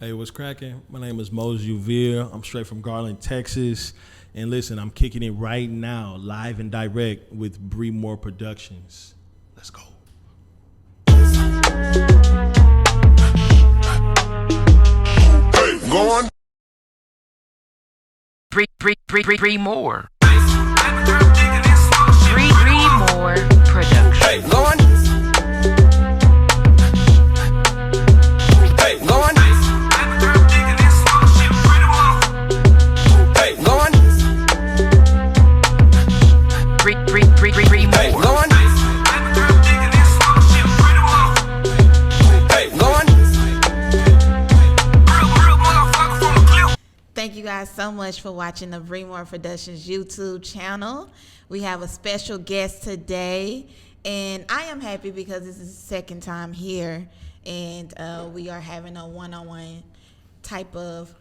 Hey, what's cracking? My name is Moses Uvere. I'm straight from Garland, Texas. And listen, I'm kicking it right now, live and direct with Bree Productions. Let's go. Go on. Bree more. Bree more production. Hey, go on. Hey, go on. Hey, go on. Bree more. Hey, go on. Hey, go on. Thank you guys so much for watching the Bree Productions YouTube channel. We have a special guest today, and I am happy because this is the second time here, and we are having a one-on-one type of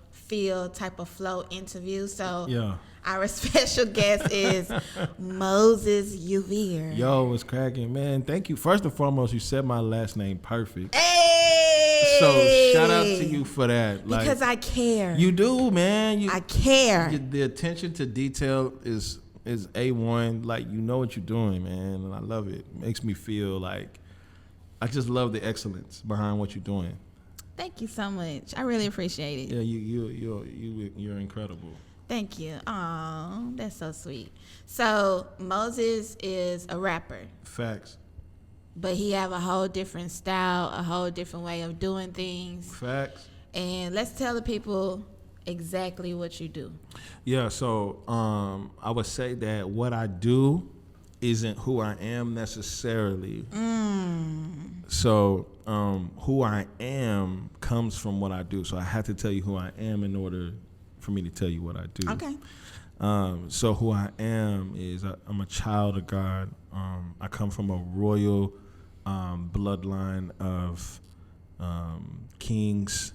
flow interview. So Yeah. our special guest is Moses Uvere. Yo, what's cracking, man? Thank you. First and foremost, you said my last name perfect. Hey! So shout out to you for that. Because I care. You do, man. I care. The attention to detail is A1. Like, you know what you're doing, man, and I love it. It makes me feel like I just love the excellence behind what you're doing. Thank you so much. I really appreciate it. Yeah, you're incredible. Thank you. Oh, that's so sweet. So Moses is a rapper, Facts. but he have a whole different style, a whole different way of doing things. Facts. And let's tell the people exactly what you do. Yeah, so I would say that what I do isn't who I am necessarily. So who I am comes from what I do. So I have to tell you who I am in order for me to tell you what I do. Okay. So who I am is I'm a child of God. I come from a royal bloodline of kings,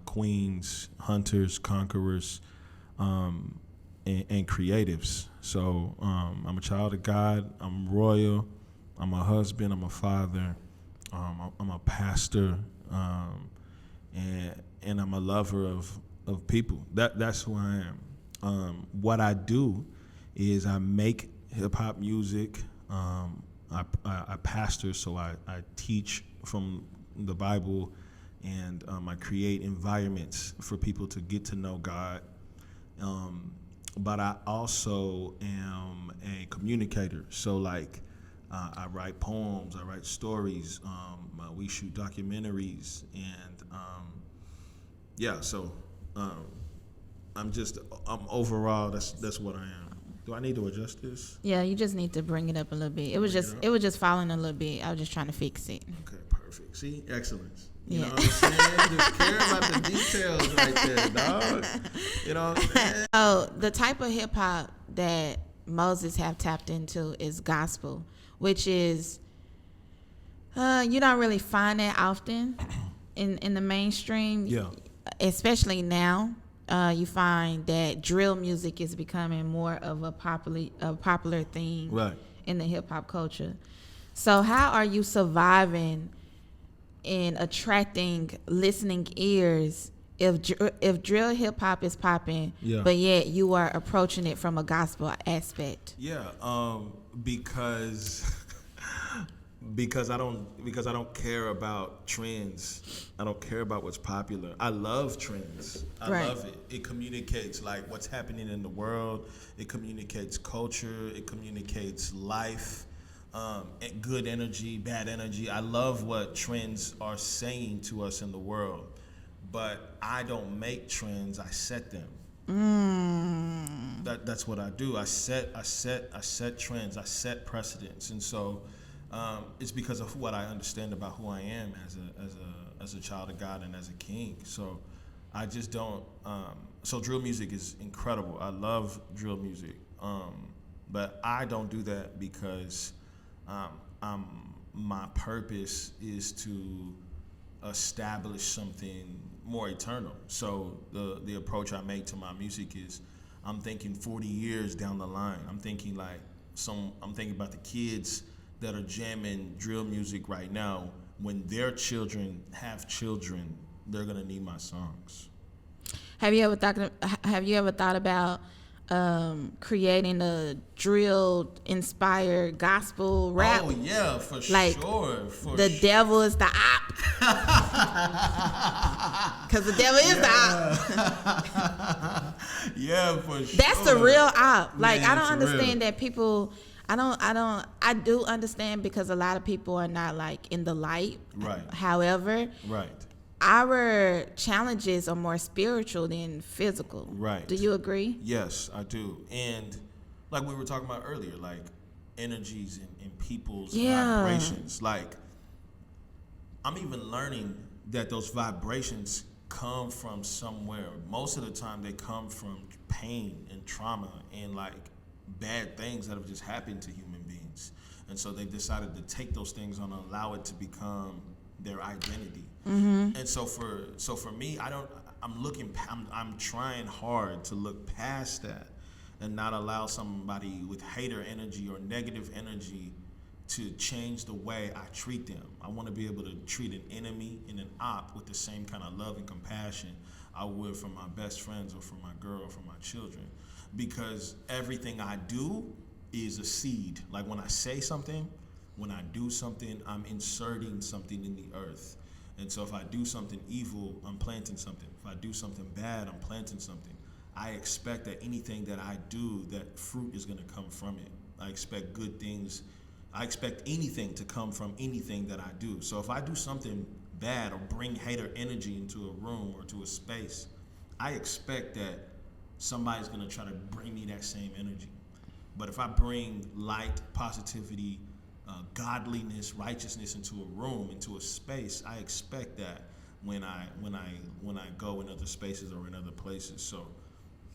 queens, hunters, conquerors, and creatives. So I'm a child of God. I'm royal. I'm a husband. I'm a father. I'm a pastor, and I'm a lover of people. That's who I am. What I do is I make hip hop music. I pastor, so I teach from the Bible, and I create environments for people to get to know God. But I also am a communicator. So like, I write poems, I write stories, we shoot documentaries, and so I'm overall, that's what I am. Do I need to adjust this? Yeah, you just need to bring it up a little bit. It was just falling a little bit. I was just trying to fix it. Okay, perfect. See, excellence. You Yeah. know what I'm saying? Just care about the details right there, dog. You know what I'm saying? Oh, the type of hip hop that Moses have tapped into is gospel, which is you don't really find that often in the mainstream. Yeah. Especially now, you find that drill music is becoming more of a popular thing Right. in the hip hop culture. So how are you surviving in attracting listening ears if drill hip hop is popping, Yeah. but yet you are approaching it from a gospel aspect? Yeah, because I don't care about trends. I don't care about what's popular. I love trends. I Right. love it. It communicates like what's happening in the world. It communicates culture. It communicates life. Good energy, bad energy. I love what trends are saying to us in the world, but I don't make trends. I set them. That's what I do. I set trends. I set precedents, and so it's because of what I understand about who I am as a child of God and as a king. So I just don't. So drill music is incredible. I love drill music, but I don't do that because my purpose is to establish something more eternal. So the approach I make to my music is I'm thinking 40 years down the line. I'm thinking about the kids that are jamming drill music right now when their children have children they're gonna need my songs. Have you ever thought about creating a drill inspired gospel rap? Oh yeah, for Like, sure. The devil is the op. Because the devil is the op. Yeah, for sure. That's the real op. Like, Man, I don't for understand real. that people. I do understand because a lot of people are not like in the light. Right. However, Right. our challenges are more spiritual than physical. Right. Do you agree? Yes, I do. And like we were talking about earlier, like energies and people's Yeah. vibrations. Like, I'm even learning that those vibrations come from somewhere. Most of the time they come from pain and trauma and like bad things that have just happened to human beings. And so they've decided to take those things and allow it to become their identity. Mm-hmm. And so for me, I'm trying hard to look past that and not allow somebody with hater energy or negative energy to change the way I treat them. I want to be able to treat an enemy and an op with the same kind of love and compassion I would for my best friends or for my girl or for my children. Because everything I do is a seed. Like when I say something, when I do something, I'm inserting something in the earth. And so if I do something evil, I'm planting something. If I do something bad, I'm planting something. I expect that anything that I do, that fruit is going to come from it. I expect good things. I expect anything to come from anything that I do. So if I do something bad or bring hater energy into a room or to a space, I expect that somebody's going to try to bring me that same energy. But if I bring light, positivity, godliness, righteousness into a room, into a space, I expect that when I go in other spaces or in other places. So,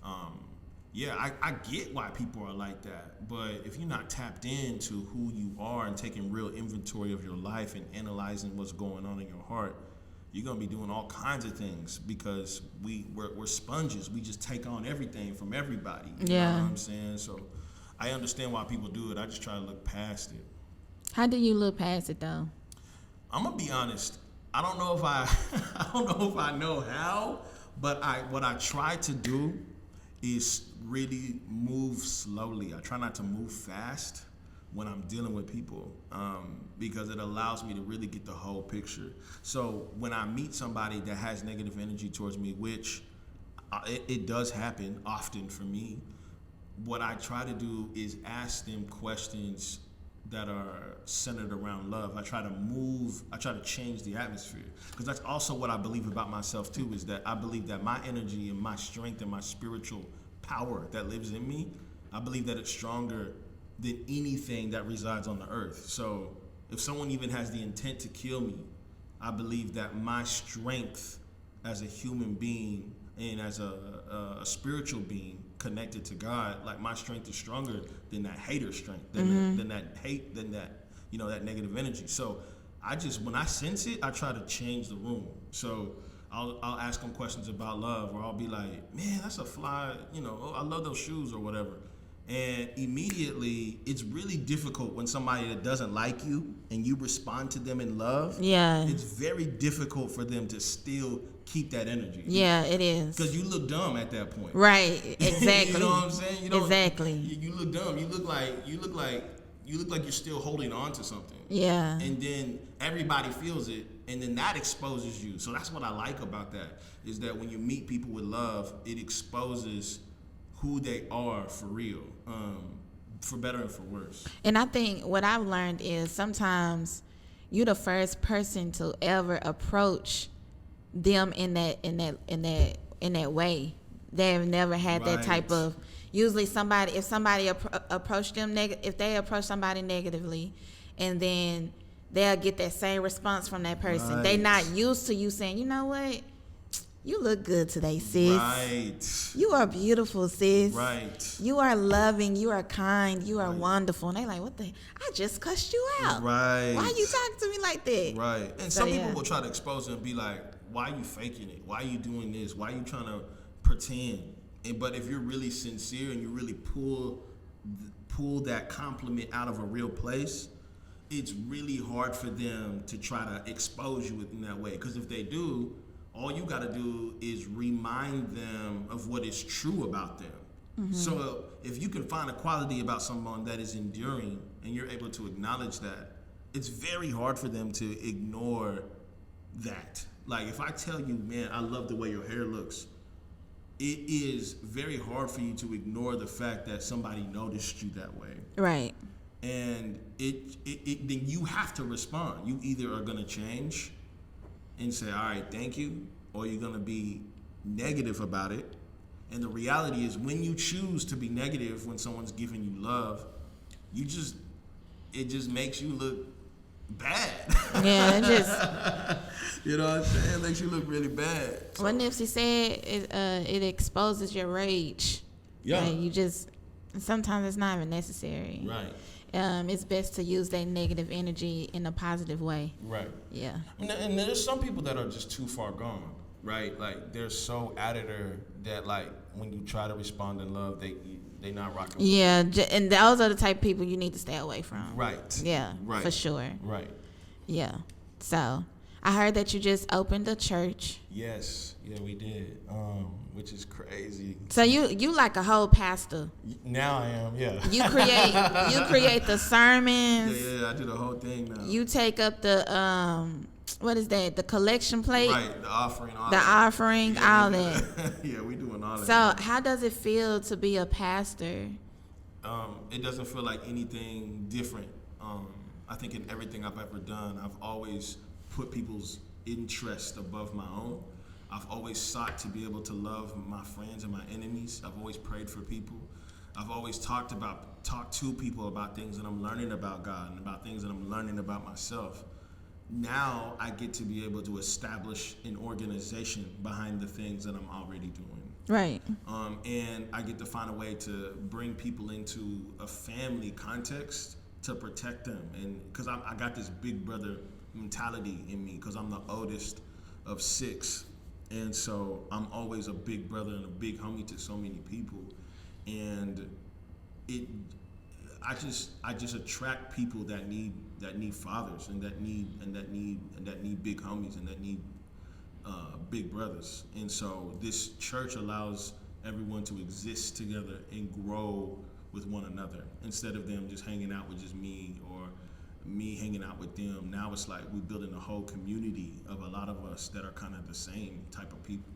I get why people are like that. But if you're not tapped into who you are and taking real inventory of your life and analyzing what's going on in your heart, you're gonna be doing all kinds of things because we're sponges. We just take on everything from everybody. You know what I'm saying? So I understand why people do it. I just try to look past it. How do you look past it though? I'm gonna be honest. I don't know if I know how, but what I try to do is really move slowly. I try not to move fast when I'm dealing with people because it allows me to really get the whole picture. So when I meet somebody that has negative energy towards me, which it does happen often for me, what I try to do is ask them questions that are centered around love. I try to change the atmosphere, because that's also what I believe about myself too, is that I believe that my energy and my strength and my spiritual power that lives in me, I believe that it's stronger than anything that resides on the earth. So if someone even has the intent to kill me, I believe that my strength as a human being and as a spiritual being connected to God, like my strength is stronger than that hater strength, than that hate, than that, that negative energy. So when I sense it, I try to change the room. So I'll ask them questions about love, or I'll be like, man, that's a fly, oh, I love those shoes or whatever. And immediately, it's really difficult when somebody that doesn't like you and you respond to them in love. Yeah. It's very difficult for them to still keep that energy. Yeah, it is. Because you look dumb at that point. Right. Exactly. You know what I'm saying? Exactly. You look dumb. You look like you're still holding on to something. Yeah. And then everybody feels it, and then that exposes you. So that's what I like about that, is that when you meet people with love, it exposes who they are for real, for better and for worse. And I think what I've learned is sometimes you're the first person to ever approach them in that way. They've never had that type of. Usually, if somebody approach them if they approach somebody negatively, and then they'll get that same response from that person. Right. They're not used to you saying, you know what? You look good today, sis. Right. You are beautiful, sis. Right. You are loving. You are kind. You are wonderful. And they like, what the? I just cussed you out. Right. Why you talking to me like that? Right. And some people will try to expose it and be like, why are you faking it? Why are you doing this? Why are you trying to pretend? But if you're really sincere and you really pull that compliment out of a real place, it's really hard for them to try to expose you in that way. Because if they do, all you got to do is remind them of what is true about them. So if you can find a quality about someone that is enduring and you're able to acknowledge that, it's very hard for them to ignore that. Like if I tell you, man, I love the way your hair looks, it is very hard for you to ignore the fact that somebody noticed you that way. Right. And it then you have to respond. You either are going to change and say, all right, thank you, or you're going to be negative about it. And the reality is when you choose to be negative when someone's giving you love, it just makes you look bad. Yeah, it just... You know what I'm saying? It makes you look really bad. So, what Nipsey said, it exposes your rage. Yeah. Like you just... Sometimes it's not even necessary. Right. It's best to use that negative energy in a positive way. Right. Yeah. And there's some people that are just too far gone, right? Like they're so out of there that like when you try to respond in love, they not rocking. Yeah, and those are the type of people you need to stay away from. Right. Yeah. Right. For sure. Right. Yeah. So I heard that you just opened a church. Yes. Yeah, we did. Which is crazy. So you like a whole pastor. Now I am. Yeah. You create the sermons. Yeah, I do the whole thing now. You take up the what is that? The collection plate. Right. The offering. All that. Yeah, we doing all that. So how does it feel to be a pastor? It doesn't feel like anything different. I think in everything I've ever done, I've always put people's interest above my own. I've always sought to be able to love my friends and my enemies. I've always prayed for people. I've always talked to people about things that I'm learning about God and about things that I'm learning about myself. Now I get to be able to establish an organization behind the things that I'm already doing. Right. And I get to find a way to bring people into a family context to protect them. And because I got this big brother mentality in me because I'm the oldest of 6. And so I'm always a big brother and a big homie to so many people. And I just attract people that need fathers and that need big homies and that need big brothers. And so this church allows everyone to exist together and grow with one another instead of them just hanging out with just me or me hanging out with them. Now it's like we're building a whole community of a lot of us that are kind of the same type of people.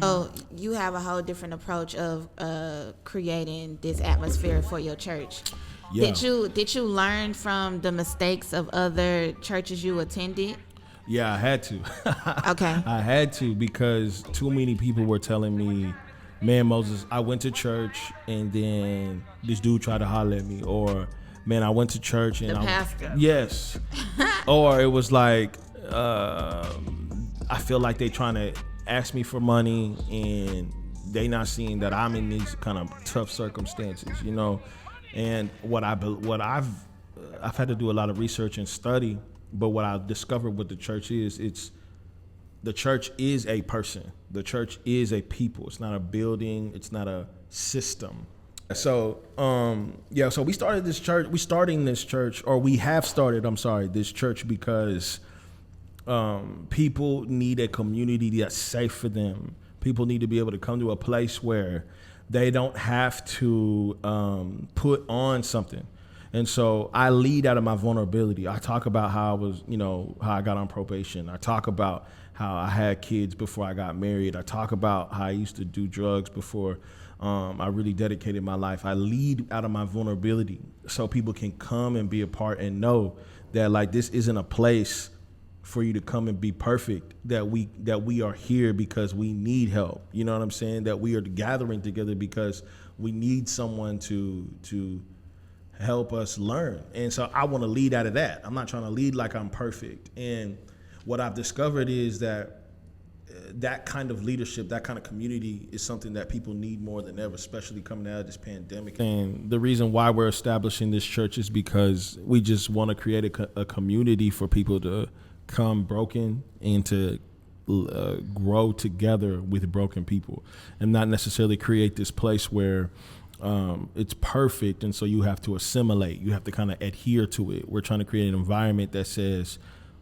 So you have a whole different approach of creating this atmosphere for your church. Yeah. Did you learn from the mistakes of other churches you attended? Yeah, I had to. Okay. I had to because too many people were telling me, man, Moses, I went to church and then this dude tried to holler at me, or man, I went to church and The pastor. Yes. Or it was like, I feel like they trying to ask me for money and they not seeing that I'm in these kind of tough circumstances, you know. And I've had to do a lot of research and study, but what I discovered with the church is the church is a person. The church is a people. It's not a building. It's not a system. So, so we started this church. We have started this church because people need a community that's safe for them. People need to be able to come to a place where they don't have to put on something. And so I lead out of my vulnerability. I talk about how I was, how I got on probation. I talk about how I had kids before I got married. I talk about how I used to do drugs before I really dedicated my life. I lead out of my vulnerability so people can come and be a part and know that like this isn't a place for you to come and be perfect, that we are here because we need help. You know what I'm saying? That we are gathering together because we need someone to help us learn. And so I want to lead out of that. I'm not trying to lead like I'm perfect. And what I've discovered is that that kind of leadership, that kind of community is something that people need more than ever, especially coming out of this pandemic. And the reason why we're establishing this church is because we just want to create a community for people to come broken and to grow together with broken people, and not necessarily create this place where it's perfect and so you have to assimilate, you have to kind of adhere to it. We're trying to create an environment that says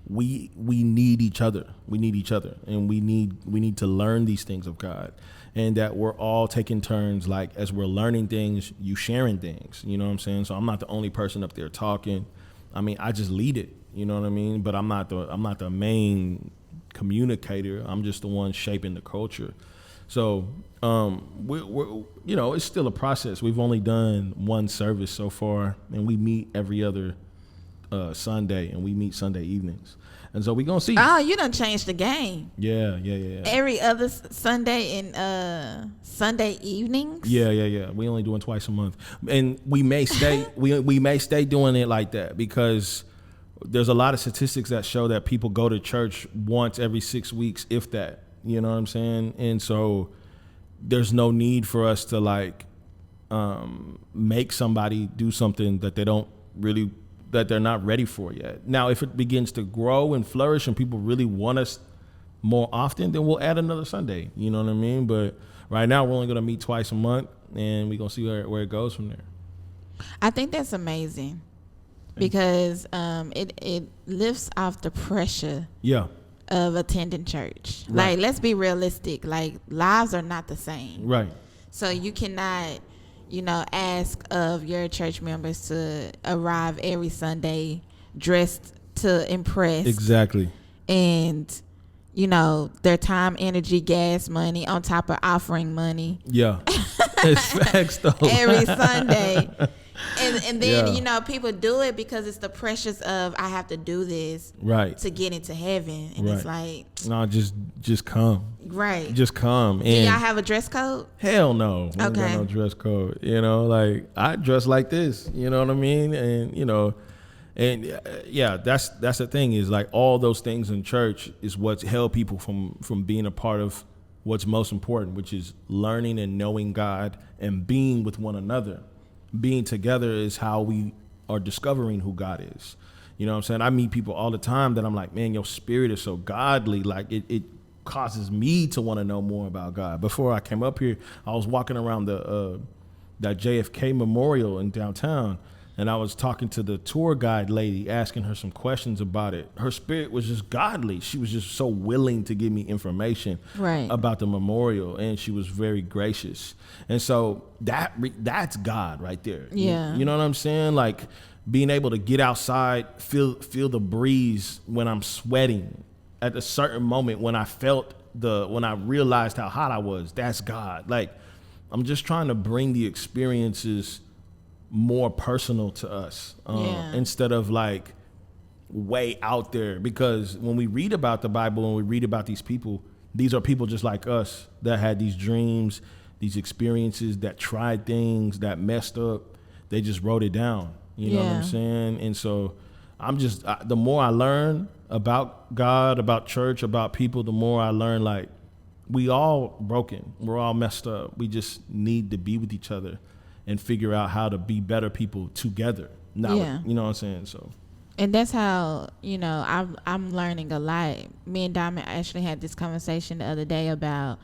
we need each other. We need each other, and we need to learn these things of God, and that we're all taking turns. Like as we're learning things, you sharing things. You know what I'm saying? So I'm not the only person up there talking. I mean, I just lead it. You know what I mean? But I'm not the main communicator. I'm just the one shaping the culture. So we're it's still a process. We've only done one service so far, and we meet every other Sunday, and we meet Sunday evenings. And so we're going to see. Oh, you done changed the game. Yeah. Every other Sunday and Sunday evenings? Yeah. We only doing twice a month. And we may stay we may stay doing it like that because there's a lot of statistics that show that people go to church once every 6 weeks, if that. You know what I'm saying? And so there's no need for us to like make somebody do something that they're not ready for yet. Now, if it begins to grow and flourish and people really want us more often, then we'll add another Sunday. You know what I mean? But right now, we're only going to meet twice a month, and we're going to see where it goes from there. I think that's amazing because it lifts off the pressure of attending church. Right. Like, let's be realistic. Like, lives are not the same. Right. So you cannot ask of your church members to arrive every Sunday dressed to impress. Exactly. And, their time, energy, gas money on top of offering money. Yeah. It's facts, though. Every Sunday. And then, people do it because it's the pressures of, I have to do this to get into heaven. And it's like, no, just come. Right. Just come. Do y'all have a dress code? Hell no. We don't got Okay. no dress code. Like I dress like this, you know what I mean? And that's the thing is like all those things in church is what's held people from being a part of what's most important, which is learning and knowing God and being with one another. Being together is how we are discovering who God is. You know what I'm saying? I meet people all the time that I'm like, man, your spirit is so godly. Like it causes me to want to know more about God. Before I came up here, I was walking around that JFK Memorial in downtown, and I was talking to the tour guide lady, asking her some questions about it. Her spirit was just godly. She was just so willing to give me information about the memorial, and she was very gracious. And so that's God right there. Yeah. You know what I'm saying? Like being able to get outside, feel the breeze when I'm sweating at a certain moment when when I realized how hot I was. That's God. Like I'm just trying to bring the experiences more personal to us instead of like way out there, because when we read about the Bible and we read about these are people just like us that had these dreams, these experiences, that tried things, that messed up. They just wrote it down. You know what I'm saying? And so the more I learn about God, about church, about people, the more I learn like we all broken. We're all messed up. We just need to be with each other and figure out how to be better people together. You know what I'm saying? So, and that's how I'm learning a lot. Me and Diamond actually had this conversation the other day about,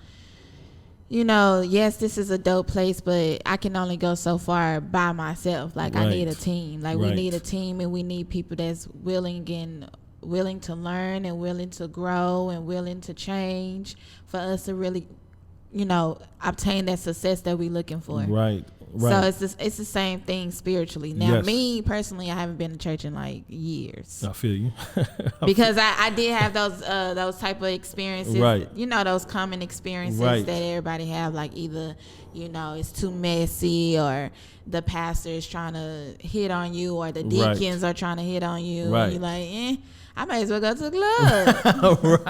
yes, this is a dope place, but I can only go so far by myself. Like I need a team. Like we need a team, and we need people that's willing to learn and willing to grow and willing to change for us to really, obtain that success that we're looking for. Right. So it's the same thing spiritually. Now, me personally, I haven't been to church in like years. I feel you. Because I did have those type of experiences. Right. Those common experiences that everybody have. Like either it's too messy, or the pastor is trying to hit on you, or the deacons are trying to hit on you. Right. And you're like, I might as well go to the club.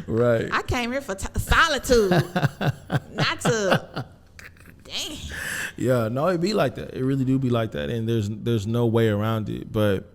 Right. I came here for solitude, not to. Dang. Yeah, no, it be like that. It really do be like that, and there's no way around it. But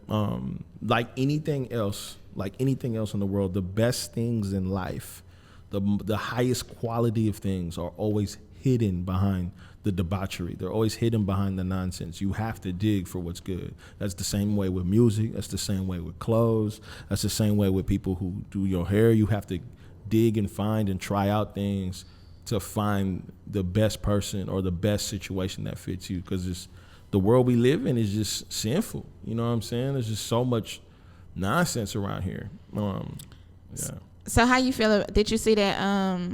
like anything else in the world, the best things in life, the highest quality of things are always hidden behind the debauchery. They're always hidden behind the nonsense. You have to dig for what's good. That's the same way with music. That's the same way with clothes. That's the same way with people who do your hair. You have to dig and find and try out things to find the best person or the best situation that fits you, because the world we live in is just sinful. You know what I'm saying? There's just so much nonsense around here. Yeah. So how you feel? Did you see that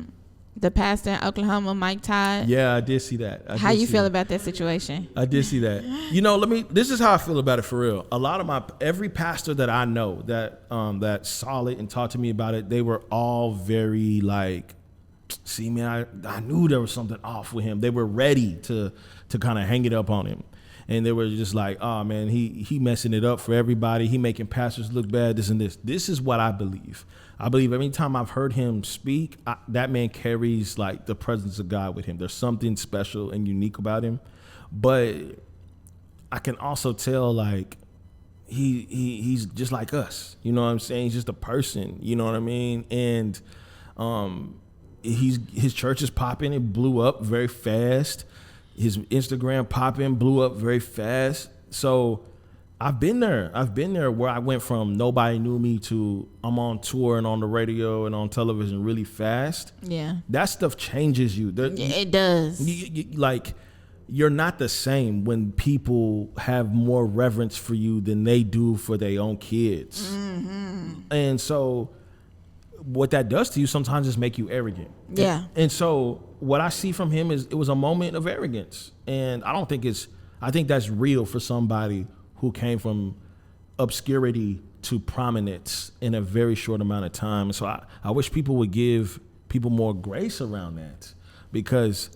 the pastor in Oklahoma, Mike Todd? Yeah, I did see that. How you feel about that situation? I did see that. This is how I feel about it for real. A lot of every pastor that I know that saw it and talked to me about it, they were all very like, see, man, I knew there was something off with him. They were ready to kind of hang it up on him. And they were just like, oh man, he messing it up for everybody. He making pastors look bad, this and this. This is what I believe. I believe every time I've heard him speak, that man carries like the presence of God with him. There's something special and unique about him. But I can also tell like he's just like us. You know what I'm saying? He's just a person. You know what I mean? And his church is popping. It blew up very fast. His Instagram popping blew up very fast. So I've been there where I went from nobody knew me to I'm on tour and on the radio and on television really fast. Yeah. That stuff changes you. It does. You're not the same when people have more reverence for you than they do for their own kids. Mm-hmm. And so what that does to you sometimes is make you arrogant. Yeah. And so what I see from him is it was a moment of arrogance. And I think that's real for somebody who came from obscurity to prominence in a very short amount of time. So I wish people would give people more grace around that, because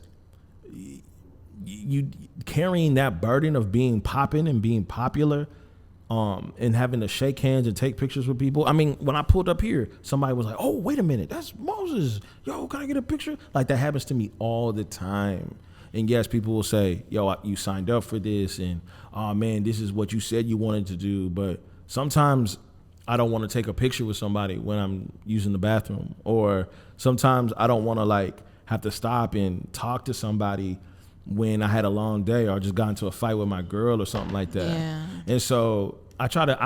you carrying that burden of being popping and being popular, and having to shake hands and take pictures with people. I mean, when I pulled up here, somebody was like, oh, wait a minute, that's Moses. Yo, can I get a picture? Like, that happens to me all the time. And yes, people will say, yo, you signed up for this, and oh man, this is what you said you wanted to do. But sometimes I don't want to take a picture with somebody when I'm using the bathroom, or sometimes I don't want to like have to stop and talk to somebody when I had a long day or just got into a fight with my girl or something like that. Yeah. And so I'm gonna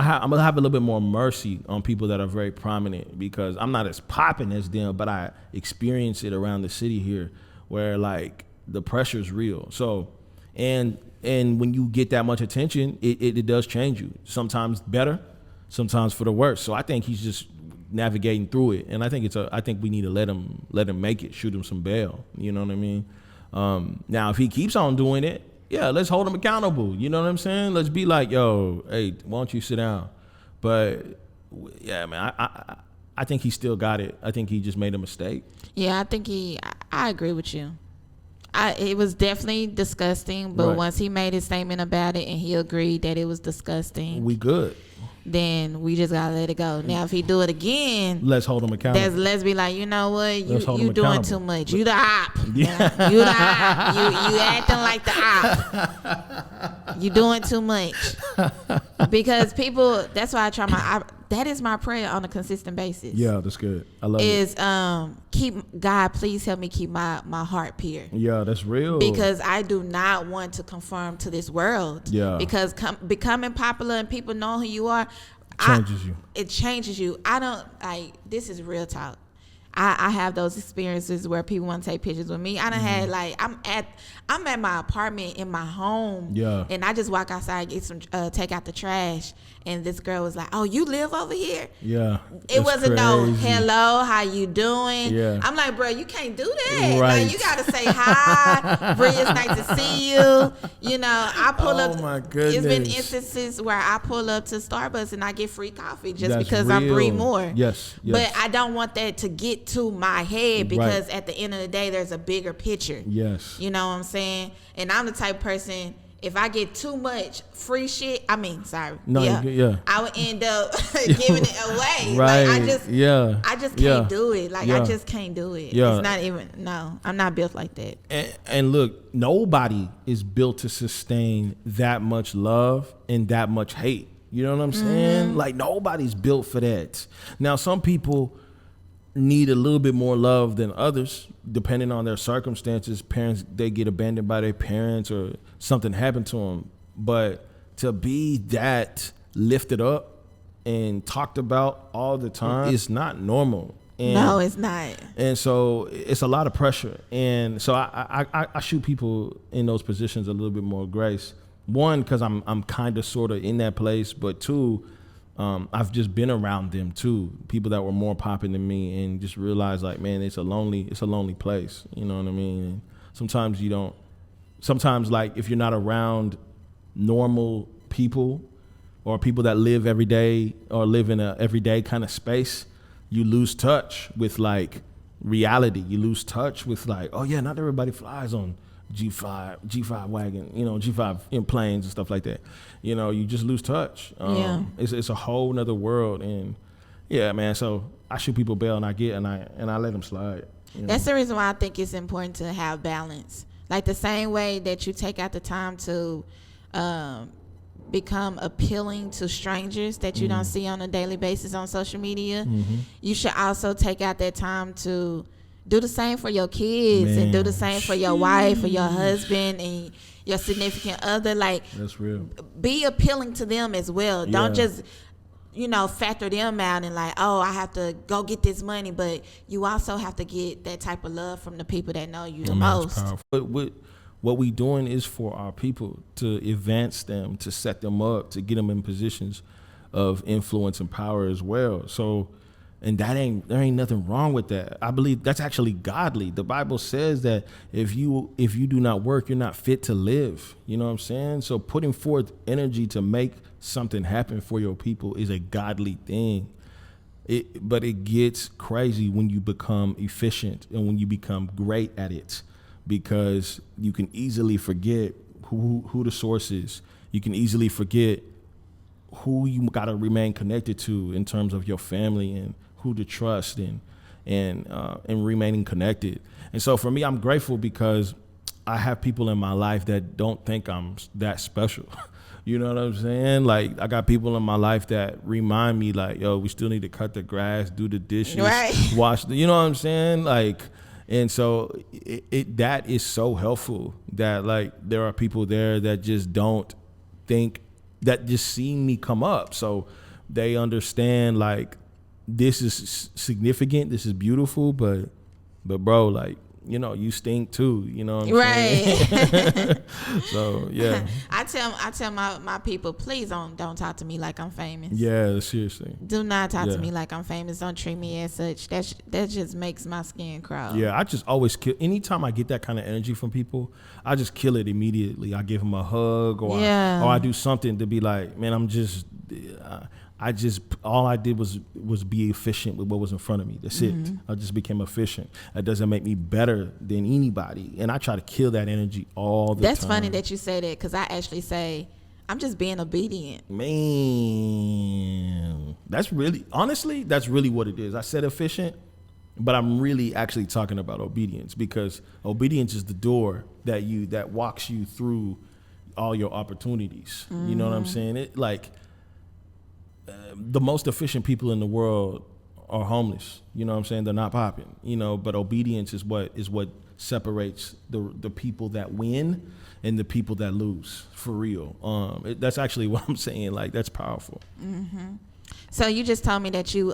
have a little bit more mercy on people that are very prominent, because I'm not as popping as them, but I experience it around the city here where like the pressure is real. So, and when you get that much attention, it does change you. Sometimes better, sometimes for the worse. So I think he's just navigating through it, and I think we need to let him make it, shoot him some bail. You know what I mean? Now, if he keeps on doing it, yeah, let's hold him accountable. You know what I'm saying? Let's be like, yo, hey, why don't you sit down? But yeah, man, I think he still got it. I think he just made a mistake. Yeah, I agree with you. It was definitely disgusting, but Right. once he made his statement about it and he agreed that it was disgusting, We good. then we just gotta let it go. Now, if he do it again, Let's hold him accountable. let's be like, you know what, Let's hold you him doing accountable. too much. You the op. Yeah. You the op. You acting like the op. You doing too much. Because people, that's why that is my prayer on a consistent basis. Yeah, that's good. I love it. Is God, please help me keep my heart pure. Yeah, that's real. Because I do not want to conform to this world. Yeah. Because becoming popular and people know who you are, Changes you. It changes you. I don't this is real talk. I have those experiences where people want to take pictures with me. I done had like I'm at my apartment in my home. Yeah. And I just walk outside, get some take out the trash, and this girl was like, "Oh, you live over here?" Yeah. It That's wasn't no crazy. hello, how you doing? Yeah. I'm like, bro, you can't do that. Right. Like, you gotta say hi. Bree, it's nice to see you. You know, I pull up. Oh my It's been goodness. instances where I pull up to Starbucks and I get free coffee just That's because I'm real. Bree Moore. Yes. But I don't want that to get to my head, because at the end of the day, there's a bigger picture. Yes. You know what I'm saying? And I'm the type of person, if I get too much free shit, No, yeah. I would end up giving it away. Right. Like, Yeah. I just Yeah. can't do it. Like, Yeah. I just can't do it. Yeah. It's not even, no, I'm not built like that. And look, nobody is built to sustain that much love and that much hate. You know what I'm saying? Like, nobody's built for that. Now, some people need a little bit more love than others, depending on their circumstances. Parents, they get abandoned by their parents or something happened to them. But to be that lifted up and talked about all the time, it's not normal. And No, it's not. And so it's a lot of pressure. And so I shoot people in those positions a little bit more grace. One, because I'm kind of sort of in that place. But two, I've just been around them too, people that were more popping than me, and just realized like, man, it's a lonely place. You know what I mean? And sometimes like if you're not around normal people or people that live every day or live in a everyday kind of space, you lose touch with like reality. You lose touch with like, oh yeah, not everybody flies on G5 wagon, G5 in planes and stuff like that. You just lose touch. It's a whole nother world, and yeah, man. So I shoot people bail, and I let them slide. That's the reason why I think it's important to have balance. Like the same way that you take out the time to become appealing to strangers that you don't see on a daily basis on social media, you should also take out that time to do the same for your kids, and do the same for your wife or your husband and your significant other. Like, that's real. Be appealing to them as well. Yeah. Don't just, factor them out and like, oh, I have to go get this money. But you also have to get that type of love from the people that know you the most. But what we doing is for our people, to advance them, to set them up, to get them in positions of influence and power as well. So, and there ain't nothing wrong with that. I believe that's actually godly. The Bible says that if you do not work, you're not fit to live. You know what I'm saying? So putting forth energy to make something happen for your people is a godly thing. But it gets crazy when you become efficient and when you become great at it, because you can easily forget who the source is. You can easily forget who you got to remain connected to in terms of your family, and who to trust, and remaining connected. And so for me, I'm grateful because I have people in my life that don't think I'm that special. You know what I'm saying? Like, I got people in my life that remind me like, yo, we still need to cut the grass, do the dishes, right, wash you know what I'm saying? Like, and so that is so helpful, that like there are people there that just don't think, that just see me come up. So they understand like, this is significant, this is beautiful, but bro, like, you stink too, you know what I'm saying? So yeah. I tell my people, please don't talk to me like I'm famous. Yeah, seriously. Do not talk to me like I'm famous. Don't treat me as such. That just makes my skin crawl. Yeah, I just always kill. Anytime I get that kind of energy from people, I just kill it immediately. I give them a hug, or I do something to be like, man, all I did was be efficient with what was in front of me. That's it. I just became efficient. That doesn't make me better than anybody. And I try to kill that energy all the time. That's funny that you say that, because I actually say, I'm just being obedient. Man, that's really what it is. I said efficient, but I'm really actually talking about obedience, because obedience is the door that walks you through all your opportunities. You know what I'm saying? It like, the most efficient people in the world are homeless. You know what I'm saying? They're not popping, but obedience is what separates the people that win and the people that lose, for real. That's actually what I'm saying. Like, that's powerful. Mm-hmm. So you just told me that you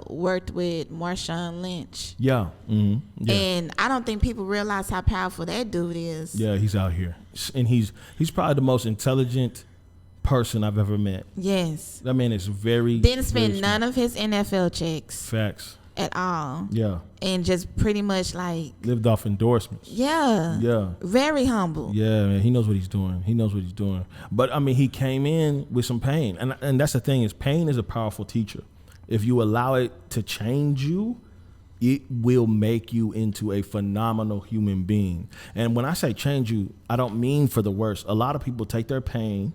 worked with Marshawn Lynch. Yeah. Mm-hmm. Yeah. And I don't think people realize how powerful that dude is. Yeah, he's out here. And he's probably the most intelligent person I've ever met. Yes. That man is very Didn't spend none of his NFL checks. Facts. At all. Yeah. And just pretty much like lived off endorsements. Yeah. Yeah. Very humble. Yeah, man. He knows what he's doing. But I mean, he came in with some pain. And that's the thing, is pain is a powerful teacher. If you allow it to change you, it will make you into a phenomenal human being. And when I say change you, I don't mean for the worse. A lot of people take their pain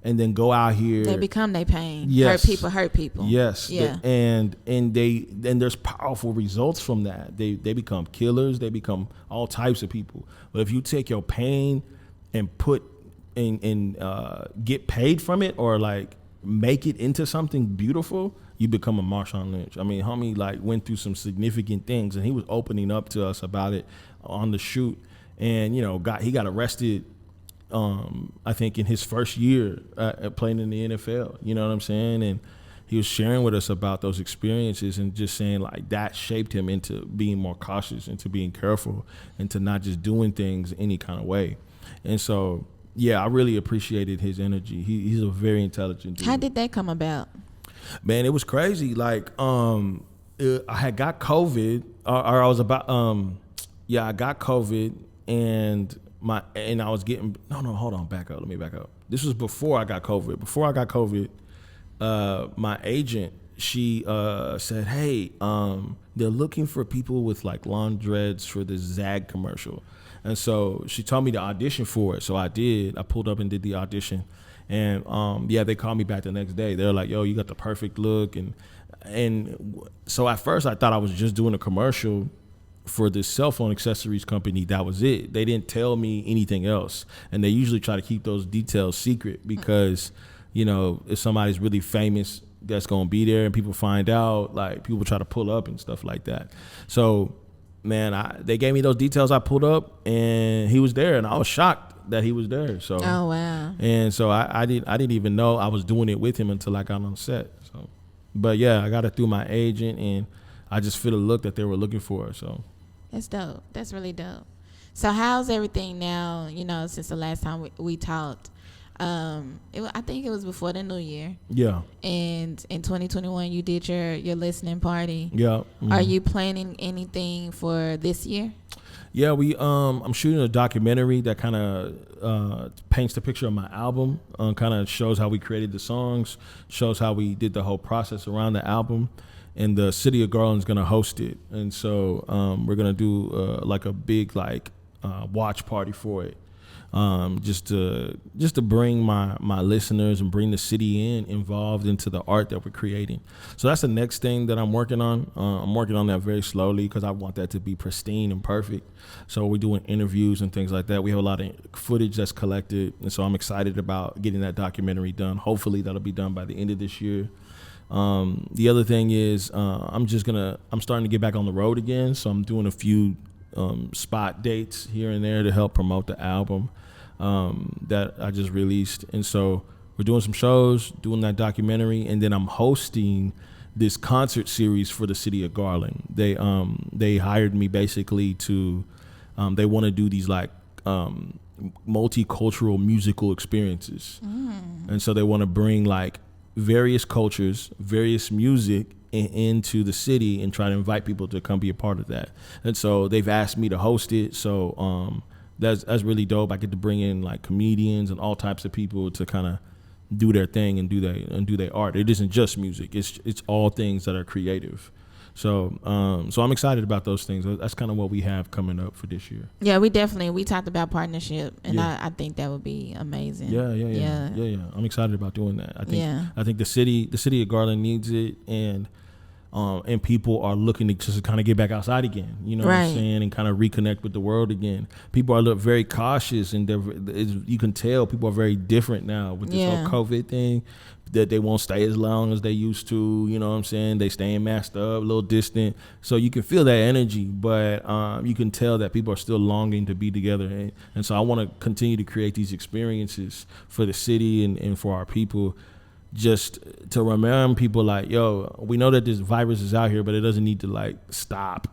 and then go out here. They become their pain. Yes. Hurt people. Yes. Yeah. And there's powerful results from that. They become killers. They become all types of people. But if you take your pain and put and get paid from it, or like make it into something beautiful, you become a Marshawn Lynch. I mean, homie like went through some significant things, and he was opening up to us about it on the shoot. And he got arrested. I think in his first year playing in the NFL, you know what I'm saying? And he was sharing with us about those experiences, and just saying like that shaped him into being more cautious, and to being careful, and to not just doing things any kind of way. And so, yeah, I really appreciated his energy. He's a very intelligent dude. How did that come about? Man, it was crazy. Like, I had got COVID, or I was about, I got COVID, and I was getting. No, hold on, back up. Let me back up. This was before I got COVID. Before I got COVID, my agent, she said, "Hey, they're looking for people with like long dreads for the Zag commercial," and so she told me to audition for it. So I did. I pulled up and did the audition. And they called me back the next day. They're like, "Yo, you got the perfect look." And so at first I thought I was just doing a commercial for this cell phone accessories company. That was it. They didn't tell me anything else. And they usually try to keep those details secret because, if somebody's really famous that's going to be there and people find out, like people try to pull up and stuff like that. So, man, they gave me those details. I pulled up and he was there and I was shocked that he was there. So oh wow. And so I didn't even know I was doing it with him until I got on set. So, but yeah, I got it through my agent, and I just feel the look that they were looking for. So that's dope. That's really dope. So how's everything now? Since the last time we talked, I think it was before the new year. Yeah. And in 2021, you did your listening party. Yeah. Mm-hmm. Are you planning anything for this year? Yeah, I'm shooting a documentary that kind of paints the picture of my album, kind of shows how we created the songs, shows how we did the whole process around the album, and the city of Garland's going to host it. And so we're going to do like a big watch party for it, just to bring my listeners and bring the city involved into the art that we're creating. So that's the next thing that I'm working on. I'm working on that very slowly because I want that to be pristine and perfect. So we're doing interviews and things like that. We have a lot of footage that's collected, and so I'm excited about getting that documentary done. Hopefully that'll be done by the end of this year. The other thing is I'm starting to get back on the road again, so I'm doing a few spot dates here and there to help promote the album that I just released. And so we're doing some shows, doing that documentary, and then I'm hosting this concert series for the city of Garland. They hired me basically to they want to do these multicultural musical experiences. And so they want to bring various cultures, various music into the city and try to invite people to come be a part of that. And so they've asked me to host it. So that's really dope. I get to bring in comedians and all types of people to kind of do their thing and do their art. It isn't just music. It's all things that are creative. So I'm excited about those things. That's kind of what we have coming up for this year. Yeah, we talked about partnership, and I think that would be amazing. Yeah. I'm excited about doing that. I think the city of Garland needs it, and people are looking to just kind of get back outside again. You know what I'm saying, and kind of reconnect with the world again. People are very cautious, and you can tell people are very different now with this whole COVID thing. That they won't stay as long as they used to, you know what I'm saying? They staying masked up, a little distant. So you can feel that energy, but you can tell that people are still longing to be together. And so I want to continue to create these experiences for the city and for our people, just to remind people we know that this virus is out here, but it doesn't need to stop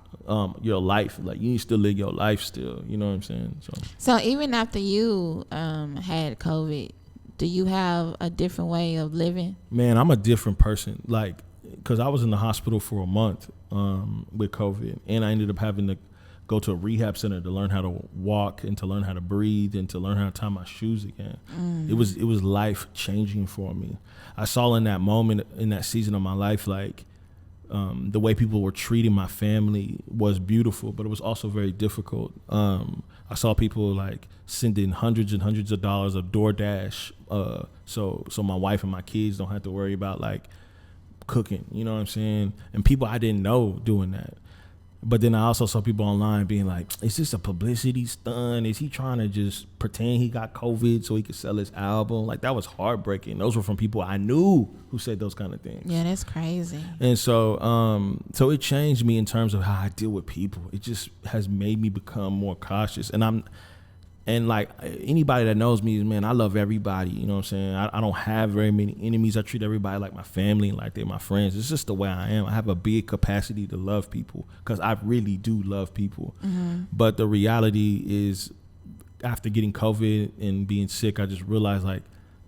your life. You need to still live your life still, you know what I'm saying? So even after you had COVID, do you have a different way of living? Man, I'm a different person. Because I was in the hospital for a month with COVID, and I ended up having to go to a rehab center to learn how to walk and to learn how to breathe and to learn how to tie my shoes again. It was life changing for me. I saw in that moment, in that season of my life, the way people were treating my family was beautiful, but it was also very difficult. I saw people sending hundreds and hundreds of dollars of DoorDash, so my wife and my kids don't have to worry about cooking, you know what I'm saying? And people I didn't know doing that. But then I also saw people online being is this a publicity stunt? Is he trying to just pretend he got COVID so he could sell his album? That was heartbreaking. Those were from people I knew who said those kind of things. Yeah, that's crazy. And so so it changed me in terms of how I deal with people. It just has made me become more cautious. And anybody that knows me, man, I love everybody. You know what I'm saying? I don't have very many enemies. I treat everybody like my family, like they're my friends. It's just the way I am. I have a big capacity to love people because I really do love people. Mm-hmm. But the reality is, after getting COVID and being sick, I just realized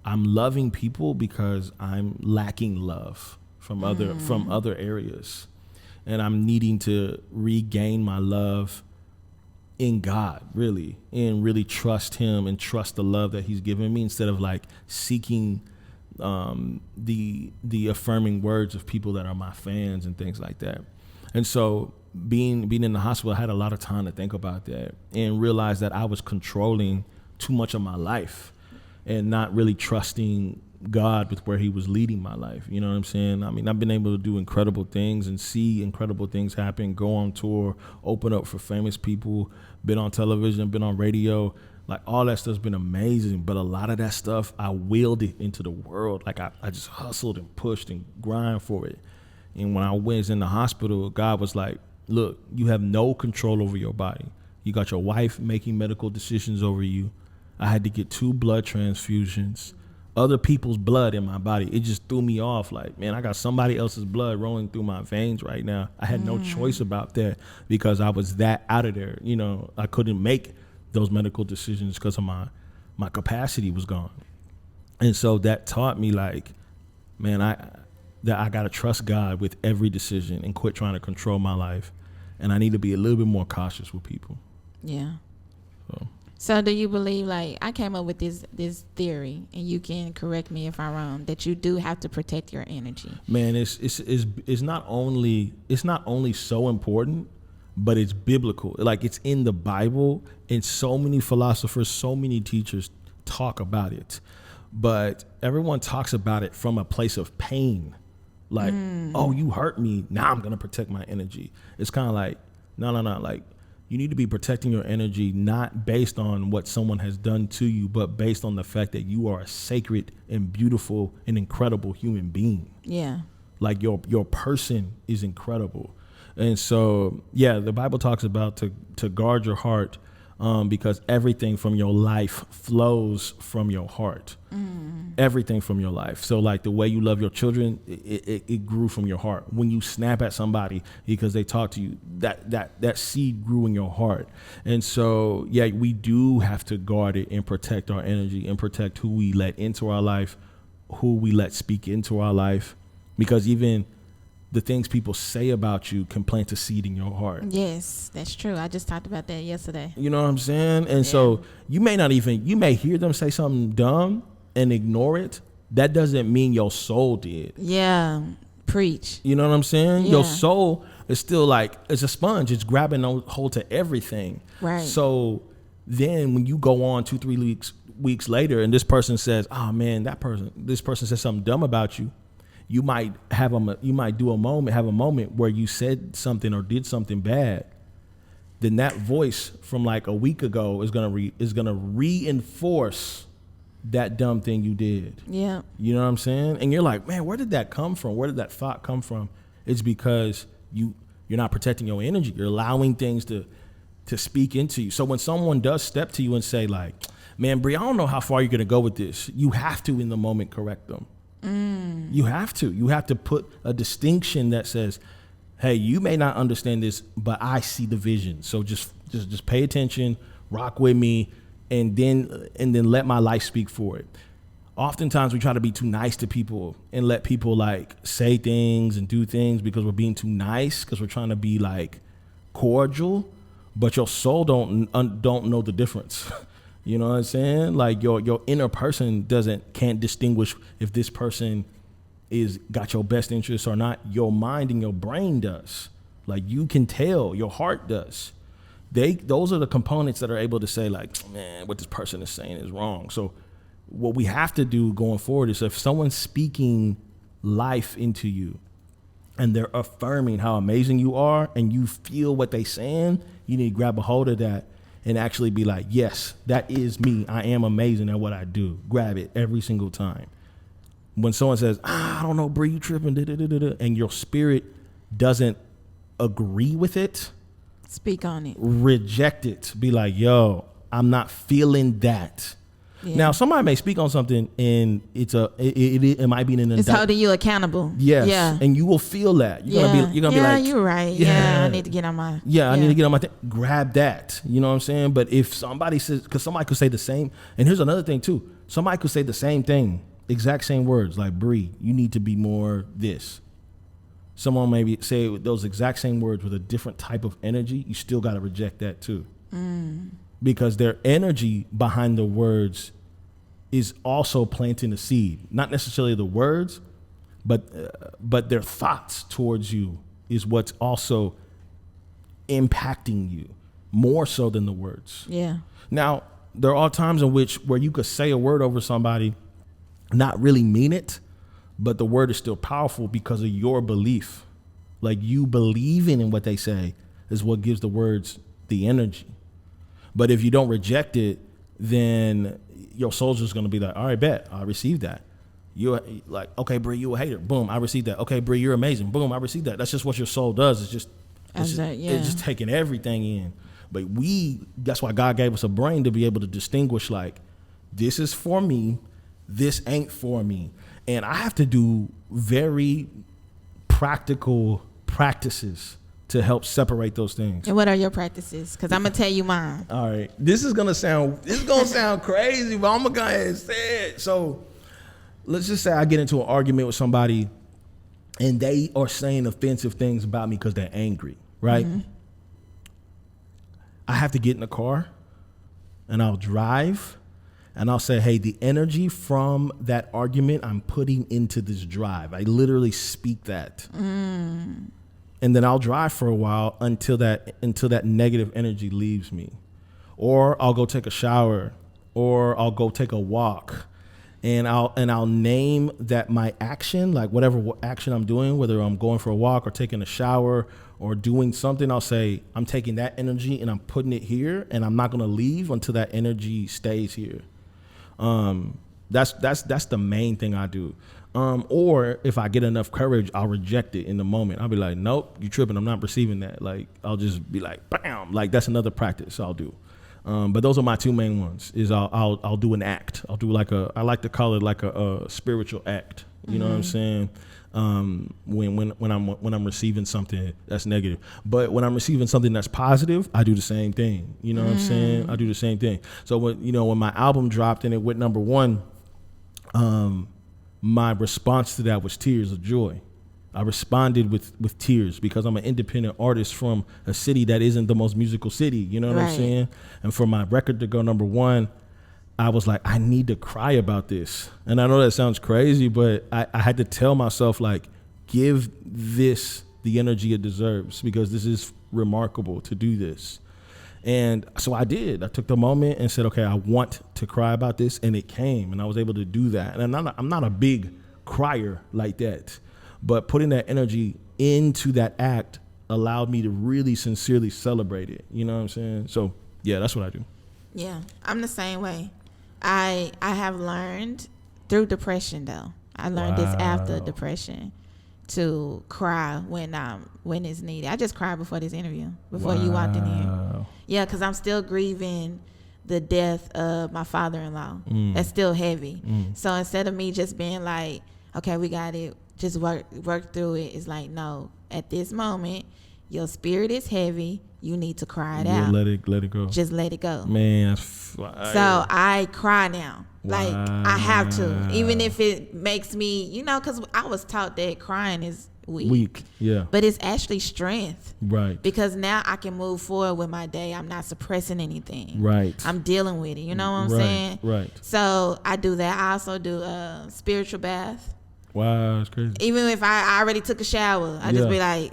I'm loving people because I'm lacking love from other areas. And I'm needing to regain my love in God, really, and really trust him and trust the love that he's given me instead of like seeking the affirming words of people that are my fans and things like that. And so being in the hospital, I had a lot of time to think about that and realize that I was controlling too much of my life and not really trusting God with where he was leading my life. You know what I'm saying? I mean, I've been able to do incredible things and see incredible things happen, go on tour, open up for famous people, been on television, been on radio. Like, all that stuff's been amazing. But a lot of that stuff, I willed it into the world. Like, I just hustled and pushed and grind for it. And when I was in the hospital, God was like, look, you have no control over your body. You got your wife making medical decisions over you. I had to get 2 blood transfusions, other people's blood in my body. It just threw me off. Like, man, I got somebody else's blood rolling through my veins right now. I had no choice about that because I was that out of there. You know, I couldn't make those medical decisions because of my capacity was gone. And so that taught me, like, man, that I got to trust God with every decision and quit trying to control my life. And I need to be a little bit more cautious with people. Yeah. So do you believe, like, I came up with this theory, and you can correct me if I'm wrong, that you do have to protect your energy? Man, it's not only so important, but it's biblical. Like, it's in the Bible, and so many philosophers, so many teachers talk about it. But everyone talks about it from a place of pain. Like, oh, you hurt me, now I'm going to protect my energy. It's kind of like, no. Like, you need to be protecting your energy not based on what someone has done to you, but based on the fact that you are a sacred and beautiful and incredible human being. Yeah. Like, your person is incredible. And so, yeah, the Bible talks about to guard your heart because everything from your life flows from your heart. Everything from your life. So, like, the way you love your children, it grew from your heart. When you snap at somebody because they talk to you, that seed grew in your heart. And so, yeah, we do have to guard it and protect our energy and protect who we let into our life, who we let speak into our life, because even the things people say about you can plant a seed in your heart. Yes, that's true. I just talked about that yesterday. You know what I'm saying? And so you may hear them say something dumb and ignore it. That doesn't mean your soul did. Yeah. Preach. You know what I'm saying? Yeah. Your soul is still like, it's a sponge. It's grabbing hold to everything. Right. So then when you go on 2-3 weeks later and this person says, oh man, this person said something dumb about you. You might have a moment where you said something or did something bad. Then that voice from like a week ago is gonna reinforce that dumb thing you did. Yeah. You know what I'm saying? And you're like, man, where did that come from? Where did that thought come from? It's because you're not protecting your energy. You're allowing things to speak into you. So when someone does step to you and say like, man, Bree, I don't know how far you're gonna go with this, you have to in the moment correct them. You have to put a distinction that says, hey, you may not understand this, but I see the vision. So just pay attention, rock with me, and then let my life speak for it. Oftentimes we try to be too nice to people and let people like say things and do things because we're being too nice, because we're trying to be like cordial, but your soul don't know the difference. You know what I'm saying? Like your inner person can't distinguish if this person is got your best interests or not. Your mind and your brain does. Like, you can tell, your heart does. Those are the components that are able to say like, man, what this person is saying is wrong. So what we have to do going forward is, if someone's speaking life into you and they're affirming how amazing you are and you feel what they're saying, you need to grab a hold of that and actually be like, yes, that is me. I am amazing at what I do. Grab it every single time. When someone says, I don't know, Bree, you tripping, and your spirit doesn't agree with it, speak on it. Reject it. Be like, yo, I'm not feeling that. Yeah. Now, somebody may speak on something and it might be an It's holding you accountable. Yes. Yeah. And you will feel that. You're gonna be like, you're right. Yeah, I need to get on my. Yeah, I need to get on my thing. Grab that. You know what I'm saying? But if somebody says, because somebody could say the same, and here's another thing too. Somebody could say the same thing, exact same words, like, Bree, you need to be more this. someone maybe say those exact same words with a different type of energy, you still got to reject that too. Because their energy behind the words is also planting a seed. Not necessarily the words, but their thoughts towards you is what's also impacting you more so than the words. Yeah. Now, there are times in which where you could say a word over somebody, not really mean it, but the word is still powerful because of your belief. Like you believing in what they say is what gives the words the energy. But if you don't reject it, then your soldier's going to be like, all right, bet, I received that. You're like, okay, Bree, you a hater. Boom, I received that. Okay, Bree, you're amazing. Boom, I received that. That's just what your soul does. It's just taking everything in. But that's why God gave us a brain to be able to distinguish, like, this is for me, this ain't for me. And I have to do very practical practices to help separate those things. And what are your practices? Because I'm going to tell you mine. All right. This is going to sound crazy, but I'm going to go ahead and say it. So let's just say I get into an argument with somebody and they are saying offensive things about me because they're angry, right? Mm-hmm. I have to get in the car and I'll drive and I'll say, hey, the energy from that argument I'm putting into this drive. I literally speak that. And then I'll drive for a while until that negative energy leaves me. Or I'll go take a shower, or I'll go take a walk, and I'll name that my action, like whatever action I'm doing, whether I'm going for a walk or taking a shower or doing something, I'll say I'm taking that energy and I'm putting it here, and I'm not gonna leave until that energy stays here. That's the main thing I do. Or if I get enough courage, I'll reject it in the moment. I'll be like, nope, you tripping. I'm not receiving that. Like, I'll just be like, bam. Like, that's another practice I'll do. But those are my two main ones. Is I'll do an act. I'll do I like to call it like a spiritual act. You know what I'm saying? When I'm receiving something that's negative, but when I'm receiving something that's positive, I do the same thing. You know what I'm saying? I do the same thing. So when my album dropped and it went number one, my response to that was tears of joy. I responded with tears because I'm an independent artist from a city that isn't the most musical city. You know what I'm saying? And for my record to go number one, I was like, I need to cry about this. And I know that sounds crazy, but I had to tell myself, like, give this the energy it deserves because this is remarkable to do this. And so I did. I took the moment and said, okay, I want to cry about this. And it came, and I was able to do that. And I'm not a big crier like that, but putting that energy into that act allowed me to really sincerely celebrate it. You know what I'm saying? So, yeah, that's what I do. Yeah, I'm the same way. I have learned through depression, though. I learned this after depression to cry when it's needed. I just cried before this interview, before you walked in here. Yeah, because I'm still grieving the death of my father-in-law. That's still heavy. So instead of me just being like, okay, we got it, just work through it, it's like, no, at this moment, your spirit is heavy. You need to cry it out. Let it go. Just let it go. Man, so I cry now. Like, I have to. Even if it makes me, because I was taught that crying is weak. Yeah. But it's actually strength. Right. Because now I can move forward with my day. I'm not suppressing anything. Right. I'm dealing with it. You know what I'm saying? Right. So I do that. I also do a spiritual bath. Wow, that's crazy. Even if I already took a shower, I just be like,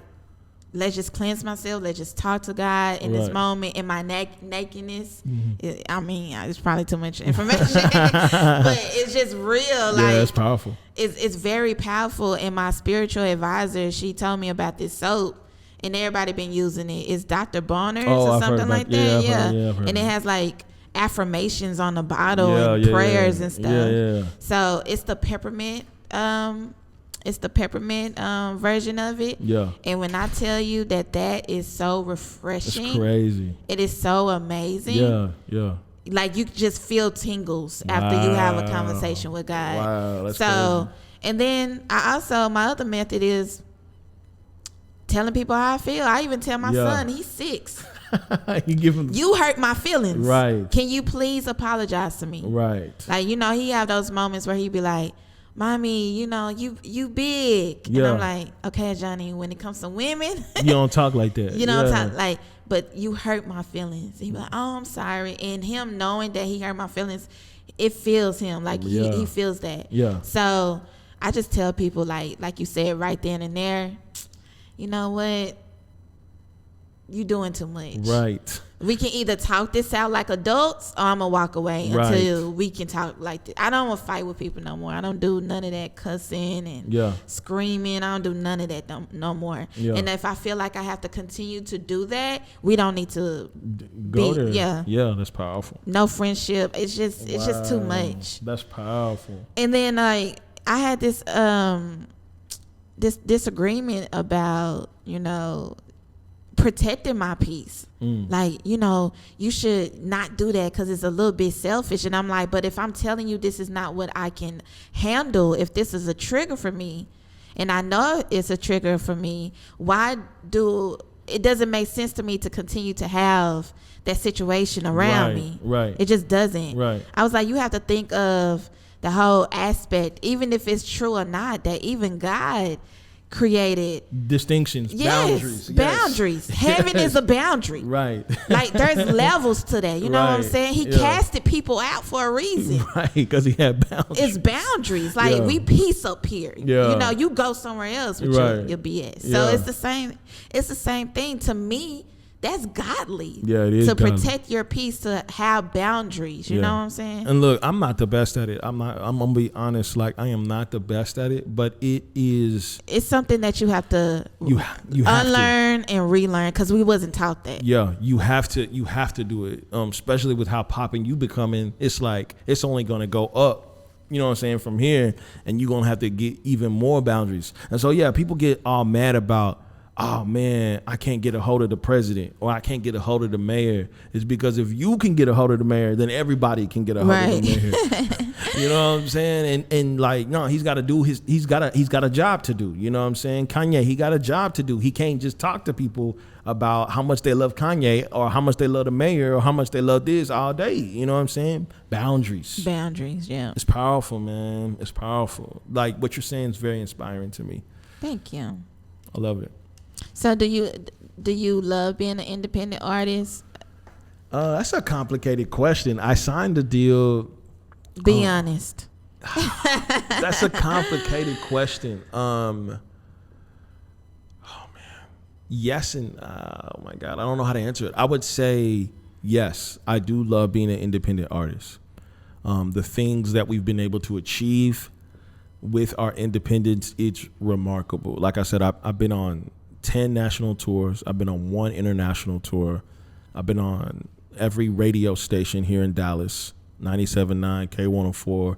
let's just cleanse myself. Let's just talk to God in this moment. In my nakedness, it's probably too much information, but it's just real. Like, that's powerful. It's very powerful. And my spiritual advisor, she told me about this soap, and everybody been using it. It's Dr. Bonner's or something like that. And it has like affirmations on the bottle and prayers and stuff. So it's the peppermint. It's the peppermint version of it. Yeah. And when I tell you that is so refreshing. It's crazy. It is so amazing. Yeah. Like, you just feel tingles after you have a conversation with God. Wow, that's crazy. And then my other method is telling people how I feel. I even tell my son, he's 6. You hurt my feelings. Right. Can you please apologize to me? Right. Like, he have those moments where he be like, mommy, you big. And Yeah. I'm like, okay, Johnny, when it comes to women, You don't talk like that. you know, Yeah. but you hurt my feelings. He be like, oh, I'm sorry. And him knowing that he hurt my feelings, it feels him. Like Yeah. he feels that. Yeah. So I just tell people, like you said, right then and there, you know what? You doing too much. Right. We can either talk this out like adults, or I'm gonna walk away Right. until we can talk like this. I don't want to fight with people no more. I don't do none of that cussing and Yeah. screaming. I don't do none of that no more. Yeah. And if I feel like I have to continue to do that, we don't need to Go be. there. Yeah. Yeah, that's powerful. No friendship. It's just too Wow. much. That's powerful. And then I had this this disagreement about protecting my peace. Like, you should not do that because it's a little bit selfish. And I'm like, but if I'm telling you this is not what I can handle, if this is a trigger for me, and I know it's a trigger for me, it doesn't make sense to me to continue to have that situation around Right, me. right. It just doesn't. Right. I was like, you have to think of the whole aspect, even if it's true or not, that even God created Distinctions, boundaries. boundaries. Heaven is a boundary. Right. Like there's levels to that. You know what I'm Right. saying? He Yeah. casted people out for a reason. Right, because he had boundaries. It's boundaries. Like Yeah. we peace up here. Yeah. You go somewhere else with Right. your BS. So Yeah. it's the same. It's the same thing to me. That's godly. Yeah, it is to godly. protect your peace, to have boundaries. You Yeah. know what I'm saying? And look, I'm not the best at it. I'm gonna be honest. Like, I am not the best at it, but it is. It's something that you have to You have to. unlearn and relearn because we wasn't taught that. Yeah, you have to do it. Especially with how popping you becoming. It's like it's only gonna go up. You know what I'm saying, from here, and you're gonna have to get even more boundaries. And so yeah, people get all mad about, oh man, I can't get a hold of the president or I can't get a hold of the mayor. It's because if you can get a hold of the mayor, then everybody can get a hold Right. of the mayor. You know what I'm saying? And like, no, he's got to do he's got a job to do. You know what I'm saying? Kanye, he got a job to do. He can't just talk to people about how much they love Kanye or how much they love the mayor or how much they love this all day. You know what I'm saying? Boundaries. Boundaries, yeah. It's powerful, man. It's powerful. Like what you're saying is very inspiring to me. Thank you. I love it. So do you love being an independent artist? That's a complicated question. I signed a deal. Be honest. That's a complicated question. Oh man, yes and oh my God, I don't know how to answer it. I would say yes. I do love being an independent artist. The things that we've been able to achieve with our independence, it's remarkable. Like I said, I've been on 10 national tours. I've been on 1 international tour. I've been on every radio station here in Dallas, 97.9, K104,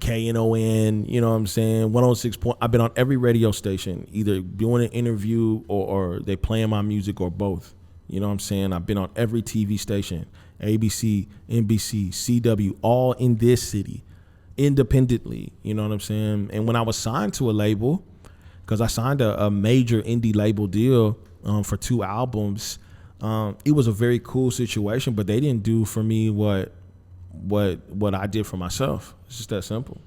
KNON, you know what I'm saying, 106. I've been on every radio station, either doing an interview or they playing my music or both. You know what I'm saying? I've been on every TV station, ABC, NBC, CW, all in this city, independently. You know what I'm saying? And when I was signed to a label, because I signed a major indie label deal for 2 albums. It was a very cool situation, but they didn't do for me what I did for myself. It's just that simple.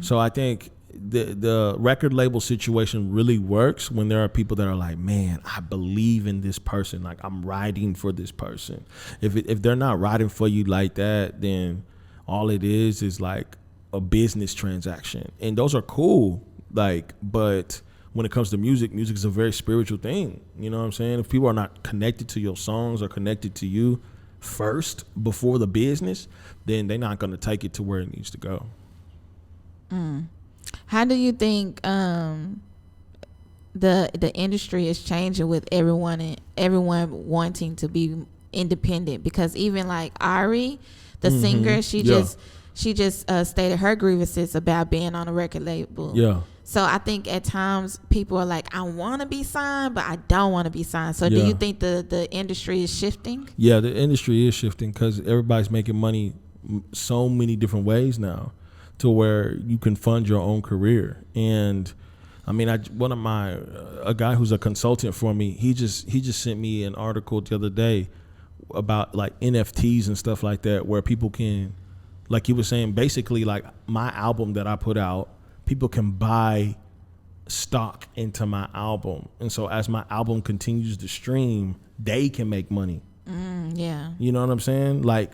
So I think the record label situation really works when there are people that are like, man, I believe in this person. Like, I'm riding for this person. If they're not riding for you like that, then all it is like a business transaction. And those are cool. Like, but when it comes to music is a very spiritual thing. You know what I'm saying? If people are not connected to your songs or connected to you first before the business, then they're not going to take it to where it needs to go. How do you think the industry is changing with everyone wanting to be independent? Because even like Ari, the singer, she just stated her grievances about being on a record label. Yeah. So I think at times people are like, I want to be signed, but I don't want to be signed. So do Yeah. you think the industry is shifting? Yeah, the industry is shifting because everybody's making money so many different ways now to where you can fund your own career. And I mean, a guy who's a consultant for me, he just sent me an article the other day about like NFTs and stuff like that, where people can like you were saying, basically, like my album that I put out, people can buy stock into my album. And so as my album continues to stream, they can make money. Yeah. You know what I'm saying? Like,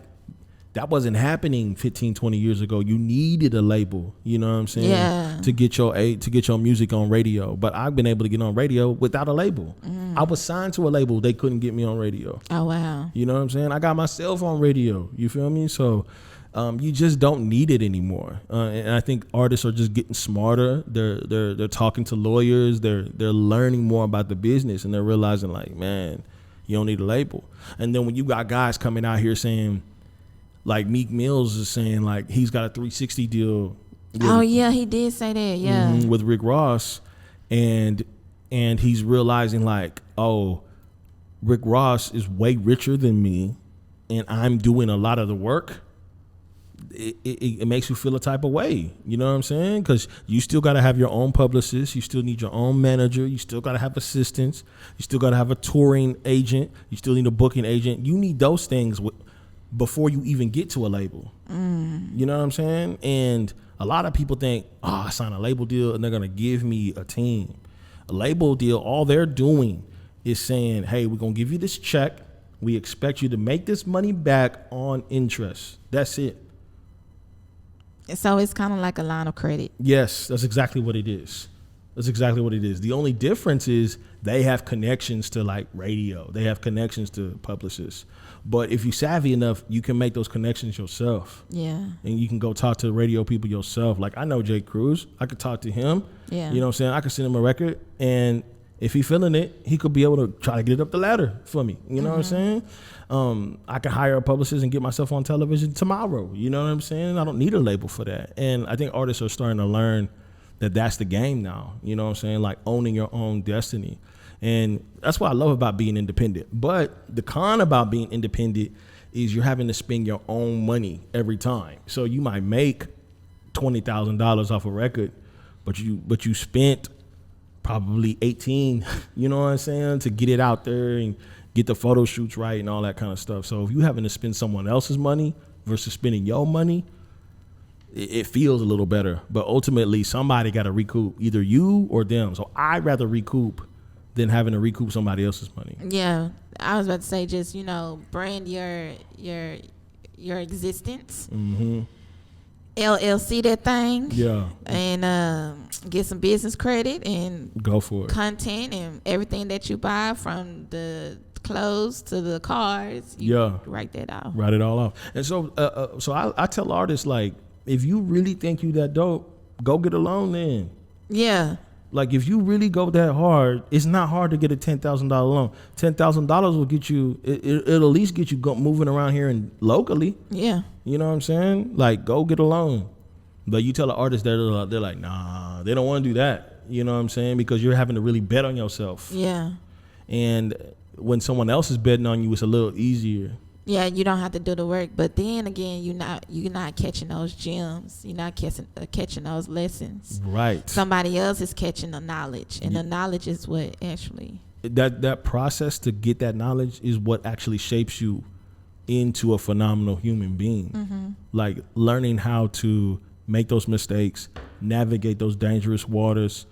that wasn't happening 15, 20 years ago. You needed a label, you know what I'm saying? Yeah. To get your music on radio. But I've been able to get on radio without a label. I was signed to a label. They couldn't get me on radio. Oh, wow. You know what I'm saying? I got myself on radio. You feel me? So you just don't need it anymore. And I think artists are just getting smarter. They're talking to lawyers. They're learning more about the business, and they're realizing, like, man, you don't need a label. And then when you got guys coming out here saying, like Meek Mills is saying, like, he's got a 360 deal. Oh yeah, he did say that. Yeah. With Rick Ross, and he's realizing, like, oh, Rick Ross is way richer than me, and I'm doing a lot of the work. It makes you feel a type of way, you know what I'm saying? Because you still got to have your own publicist, you still need your own manager, you still got to have assistants, you still got to have a touring agent, you still need a booking agent. You need those things before you even get to a label. You know what I'm saying? And a lot of people think, oh, I signed a label deal and they're gonna give me a team. A label deal, all they're doing is saying, hey, we're gonna give you this check, we expect you to make this money back on interest. That's it. So it's kind of like a line of credit. Yes, that's exactly what it is. That's exactly what it is. The only difference is they have connections to, like, radio. They have connections to publicists. But if you're savvy enough, you can make those connections yourself. Yeah. And you can go talk to radio people yourself. Like, I know Jay Cruz. I could talk to him. Yeah. You know what I'm saying? I could send him a record, and if he feeling it, he could be able to try to get it up the ladder for me. You know what I'm saying? I could hire a publicist and get myself on television tomorrow. You know what I'm saying? I don't need a label for that. And I think artists are starting to learn that that's the game now. You know what I'm saying? Like, owning your own destiny. And that's what I love about being independent. But the con about being independent is you're having to spend your own money every time. So you might make $20,000 off a record, but you spent probably 18, you know what I'm saying, to get it out there and get the photo shoots right and all that kind of stuff. So if you having to spend someone else's money versus spending your money, it feels a little better. But ultimately, somebody got to recoup, either you or them. So I'd rather recoup than having to recoup somebody else's money. Yeah, I was about to say, just, you know, brand your existence. LLC that thing. Yeah. And get some business credit and Go for it. content and everything that you buy, from the clothes to the cars. You write that off. Write it all off. And so so I tell artists, like, if you really think you that dope, go get a loan then. Yeah. Like, if you really go that hard, it's not hard to get a $10,000 loan. $10,000 will get you, it'll at least get you moving around here and locally. Yeah. You know what I'm saying? Like, go get a loan. But you tell an artist that, they're like, nah, they don't want to do that. You know what I'm saying? Because you're having to really bet on yourself. Yeah. And when someone else is betting on you, it's a little easier. Yeah, you don't have to do the work, but then again, you're not catching those gems. You're not catching those lessons. Right. Somebody else is catching the knowledge, and the knowledge is what actually. That process to get that knowledge is what actually shapes you into a phenomenal human being. Like, learning how to make those mistakes, navigate those dangerous waters,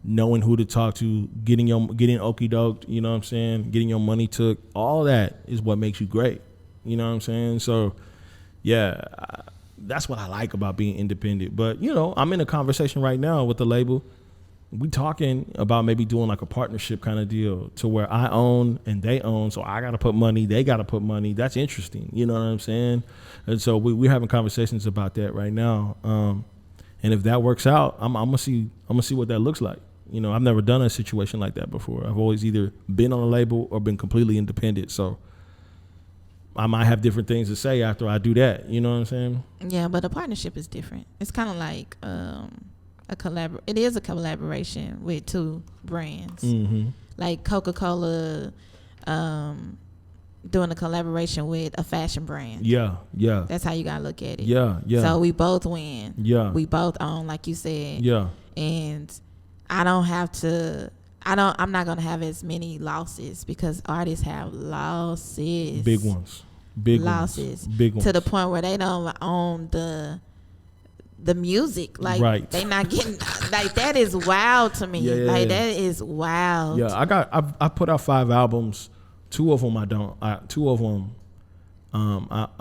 knowing who to talk to, getting okie doked, you know what I'm saying, getting your money took, all that is what makes you great. You know what I'm saying? So, yeah, that's what I like about being independent. But, you know, I'm in a conversation right now with the label. We talking about maybe doing like a partnership kind of deal to where I own and they own. So I got to put money, they got to put money. That's interesting. You know what I'm saying? And so we're having conversations about that right now. And if that works out, I'm gonna see what that looks like. You know, I've never done a situation like that before. I've always either been on a label or been completely independent. So I might have different things to say after I do that. You know what I'm saying? Yeah, but a partnership is different. It's kind of like it is a collaboration with two brands. Like Coca-Cola doing a collaboration with a fashion brand. Yeah. That's how you gotta look at it. Yeah. So we both win. Yeah. We both own, like you said. Yeah. And I'm not gonna have as many losses because artists have losses. Big ones. Big losses. ones. Big ones. To the point where they don't own the music. Like Right. they not getting like that is wild to me. Yeah. Like that is wild. Yeah, I put out 5 albums. 2 of them I don't. I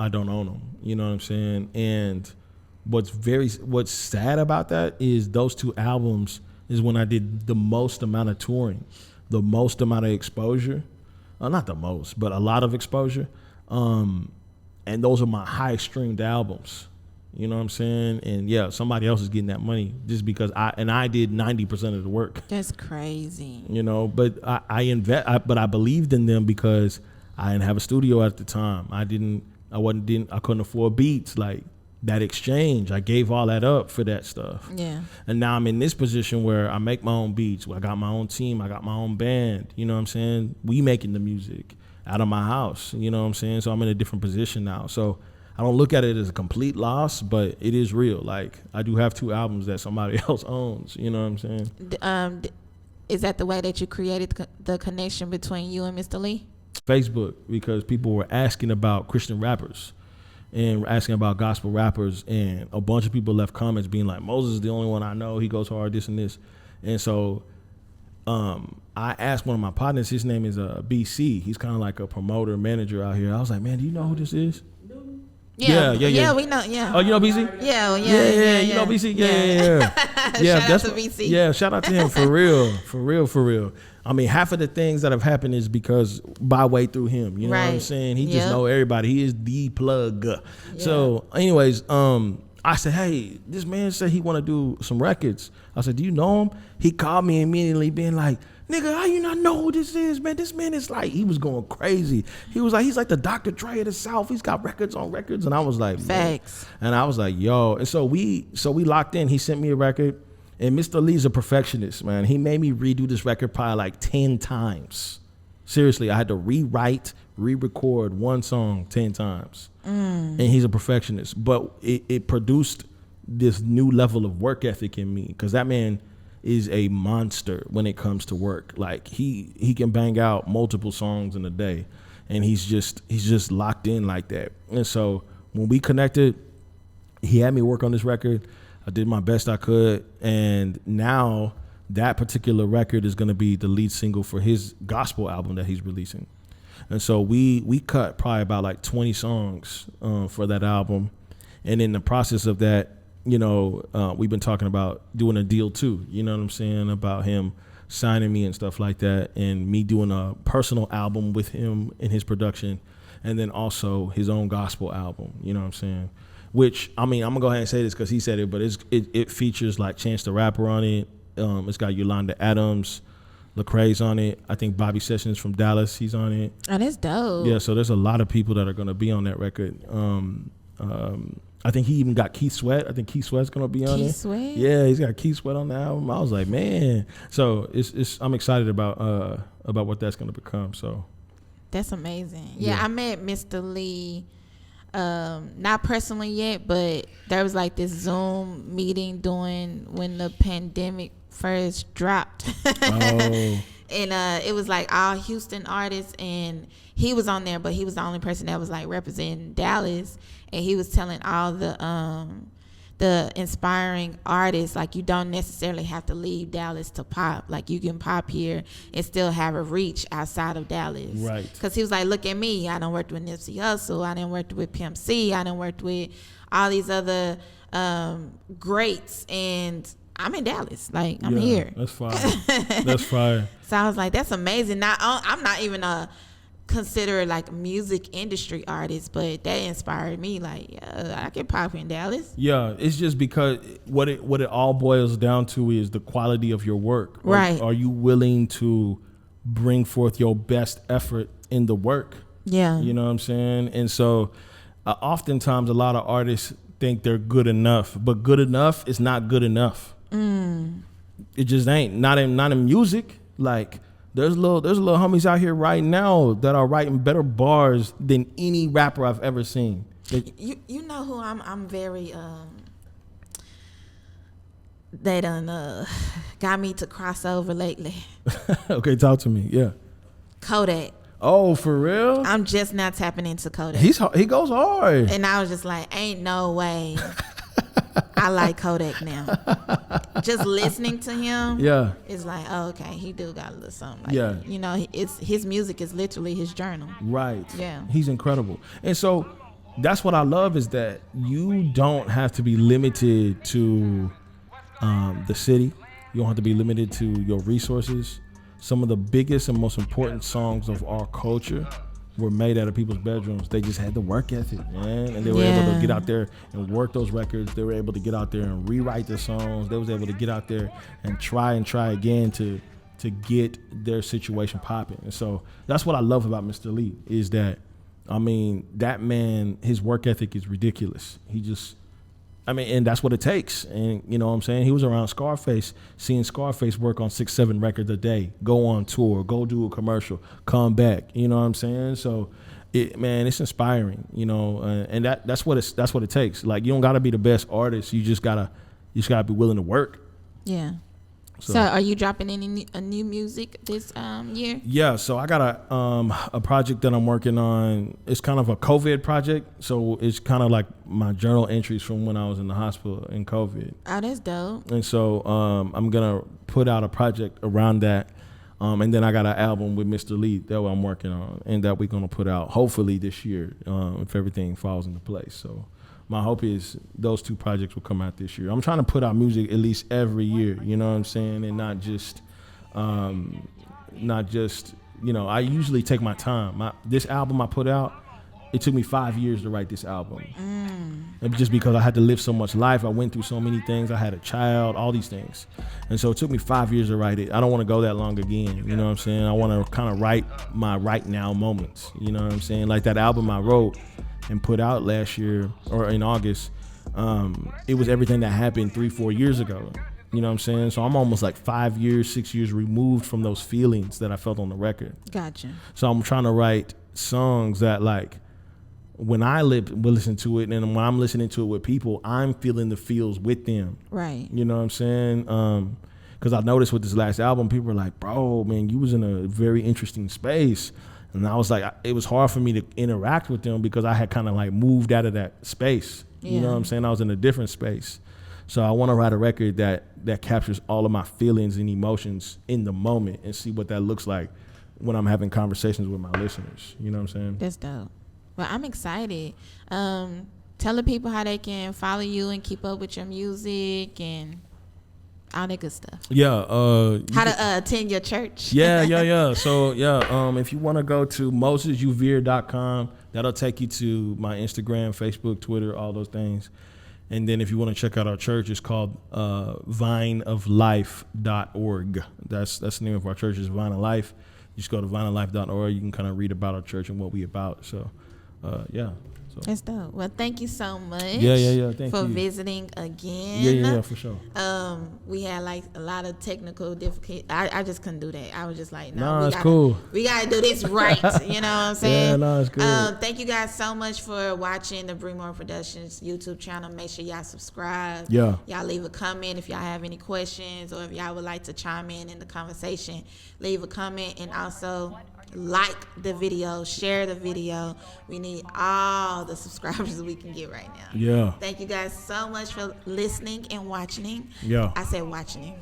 don't own them. You know what I'm saying? And what's sad about that is those 2 albums is when I did the most amount of touring, the most amount of exposure. Not the most, but a lot of exposure. And those are my high streamed albums. You know what I'm saying? And yeah, somebody else is getting that money just because I did 90% of the work. That's crazy. You know, but but I believed in them because I didn't have a studio at the time. I couldn't afford beats. Like that exchange, I gave all that up for that stuff. Yeah. And now I'm in this position where I make my own beats. I got my own team. I got my own band. You know what I'm saying? We making the music out of my house. You know what I'm saying? So I'm in a different position now. So I don't look at it as a complete loss, but it is real. Like I do have 2 albums that somebody else owns. You know what I'm saying? Is that the way that you created the connection between you and Mr. Lee? Facebook, because people were asking about Christian rappers and asking about gospel rappers, and a bunch of people left comments being like, Moses is the only one I know, he goes hard, this and this. And so I asked one of my partners, his name is BC, he's kind of like a promoter manager out here. I was like, man, do you know who this is? Yeah, we know. Yeah. Oh, you know BC? Yeah. You know BC? Yeah. Shout out to BC. Yeah, shout out to him for real. I mean, half of the things that have happened is because by way through him. You know what I'm saying? He just know everybody. He is the plug. Yeah. So, anyways, I said, hey, this man said he want to do some records. I said, do you know him? He called me immediately being like, nigga, how you not know who this is, man? This man is like, he was going crazy. He was like, he's like the Dr. Dre of the South. He's got records on records. And I was like, facts. Man. And I was like, yo. And so we locked in. He sent me a record. And Mr. Lee's a perfectionist, man. He made me redo this record probably like 10 times. Seriously, I had to rewrite, re-record one song 10 times. And he's a perfectionist. But it produced this new level of work ethic in me, because that man is a monster when it comes to work. Like he can bang out multiple songs in a day, and he's just locked in like that. And so when we connected, he had me work on this record. I did my best I could, and now that particular record is going to be the lead single for his gospel album that he's releasing. And so we cut probably about like 20 songs for that album, and in the process of that, you know, we've been talking about doing a deal too. You know what I'm saying? About him signing me and stuff like that, and me doing a personal album with him in his production, and then also his own gospel album. You know what I'm saying? Which, I mean, I'm gonna go ahead and say this because he said it, but it features like Chance the Rapper on it. It's got Yolanda Adams, Lecrae's on it. I think Bobby Sessions from Dallas, he's on it. Oh, that's dope. Yeah, so there's a lot of people that are gonna be on that record. I think he even got Keith Sweat. I think Keith Sweat's gonna be on it. Keith Sweat? Yeah, he's got Keith Sweat on the album. I was like, man. So I'm excited about what that's gonna become. So that's amazing. Yeah, I met Mr. Lee, not personally yet, but there was like this Zoom meeting when the pandemic first dropped. Oh. And it was like all Houston artists, and he was on there, but he was the only person that was like representing Dallas, and he was telling all the inspiring artists, like, you don't necessarily have to leave Dallas to pop. Like, you can pop here and still have a reach outside of Dallas. Right. Because he was like, look at me. I done worked with Nipsey Hussle. I done worked with Pimp C. I done worked with all these other greats, and I'm in Dallas. Like, I'm here. That's fire. That's fire. So I was like, that's amazing. I'm not even consider like music industry artist, but that inspired me. Like, I can pop in Dallas. Yeah, it's just because what it all boils down to is the quality of your work. Right. Are you willing to bring forth your best effort in the work? Yeah. You know what I'm saying? And so oftentimes a lot of artists think they're good enough, but good enough is not good enough. It just ain't. Not in music. Like, there's little homies out here right now that are writing better bars than any rapper I've ever seen. You know who I'm very they done got me to cross over lately. Okay, talk to me. Yeah. Kodak. Oh, for real? I'm just now tapping into Kodak. He goes hard. And I was just like, ain't no way. I like Kodak now. Just listening to him, Yeah. it's like, oh, okay, he do got a little something. Like, Yeah. you know, his music is literally his journal. Right. Yeah. He's incredible. And so that's what I love is that you don't have to be limited to the city. You don't have to be limited to your resources. Some of the biggest and most important songs of our culture were made out of people's bedrooms. They just had the work ethic, man. And they were able to get out there and work those records. They were able to get out there and rewrite the songs. They was able to get out there and try again to get their situation popping. And so that's what I love about Mr. Lee is that, I mean, that man, his work ethic is ridiculous. And that's what it takes. And you know what I'm saying? He was around Scarface, seeing Scarface work on 6-7 records a day, go on tour, go do a commercial, come back. You know what I'm saying? So, it's inspiring, you know, and that's what it takes. Like, you don't got to be the best artist. You just gotta be willing to work. Yeah. So are you dropping any new music this year? Yeah, so I got a project that I'm working on. It's kind of a COVID project, so it's kind of like my journal entries from when I was in the hospital in COVID. Oh, that's dope. And so I'm gonna put out a project around that, and then I got an album with Mr. Lee that I'm working on, and that we're gonna put out hopefully this year if everything falls into place. So my hope is those two projects will come out this year. I'm trying to put out music at least every year, you know what I'm saying? And not just, you know, I usually take my time. This album I put out, it took me 5 years to write this album. And just because I had to live so much life. I went through so many things. I had a child, all these things. And so it took me 5 years to write it. I don't want to go that long again, you know what I'm saying? I want to kind of write my right now moments, you know what I'm saying? Like that album I wrote and put out last year or in August, it was everything that happened 3-4 years ago. You know what I'm saying? So I'm almost like 5 years, 6 years removed from those feelings that I felt on the record. Gotcha. So I'm trying to write songs that, like, when I listen to it and when I'm listening to it with people, I'm feeling the feels with them. Right. You know what I'm saying? Because I noticed with this last album, people were like, bro, man, you was in a very interesting space. And I was like, it was hard for me to interact with them because I had kind of like moved out of that space. Yeah. You know what I'm saying? I was in a different space. So I want to write a record that captures all of my feelings and emotions in the moment and see what that looks like when I'm having conversations with my listeners. You know what I'm saying? That's dope. Well, I'm excited. Tell the people how they can follow you and keep up with your music and all that good stuff. Yeah. How to attend your church. Yeah. So, if you want to go to mosesuvere.com, that'll take you to my Instagram, Facebook, Twitter, all those things. And then if you want to check out our church, it's called vineoflife.org. That's the name of our church, is Vine of Life. You just go to vineoflife.org. You can kind of read about our church and what we about. So, yeah. So. That's dope. Well, thank you so much. Yeah. Thank for you. visiting again. Yeah, for sure. We had like a lot of technical difficulties. I just couldn't do that. I was just like, cool. We gotta do this right. You know what I'm saying? Yeah, no, it's good. Thank you guys so much for watching the Bree Productions YouTube channel. Make sure y'all subscribe. Yeah. Y'all leave a comment if y'all have any questions or if y'all would like to chime in the conversation. Leave a comment and also like the video, share the video. We need all the subscribers we can get right now. Yeah. Thank you guys so much for listening and watching. Yeah. I said watching.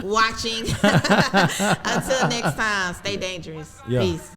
Watching. Until next time, stay dangerous. Yeah. Peace.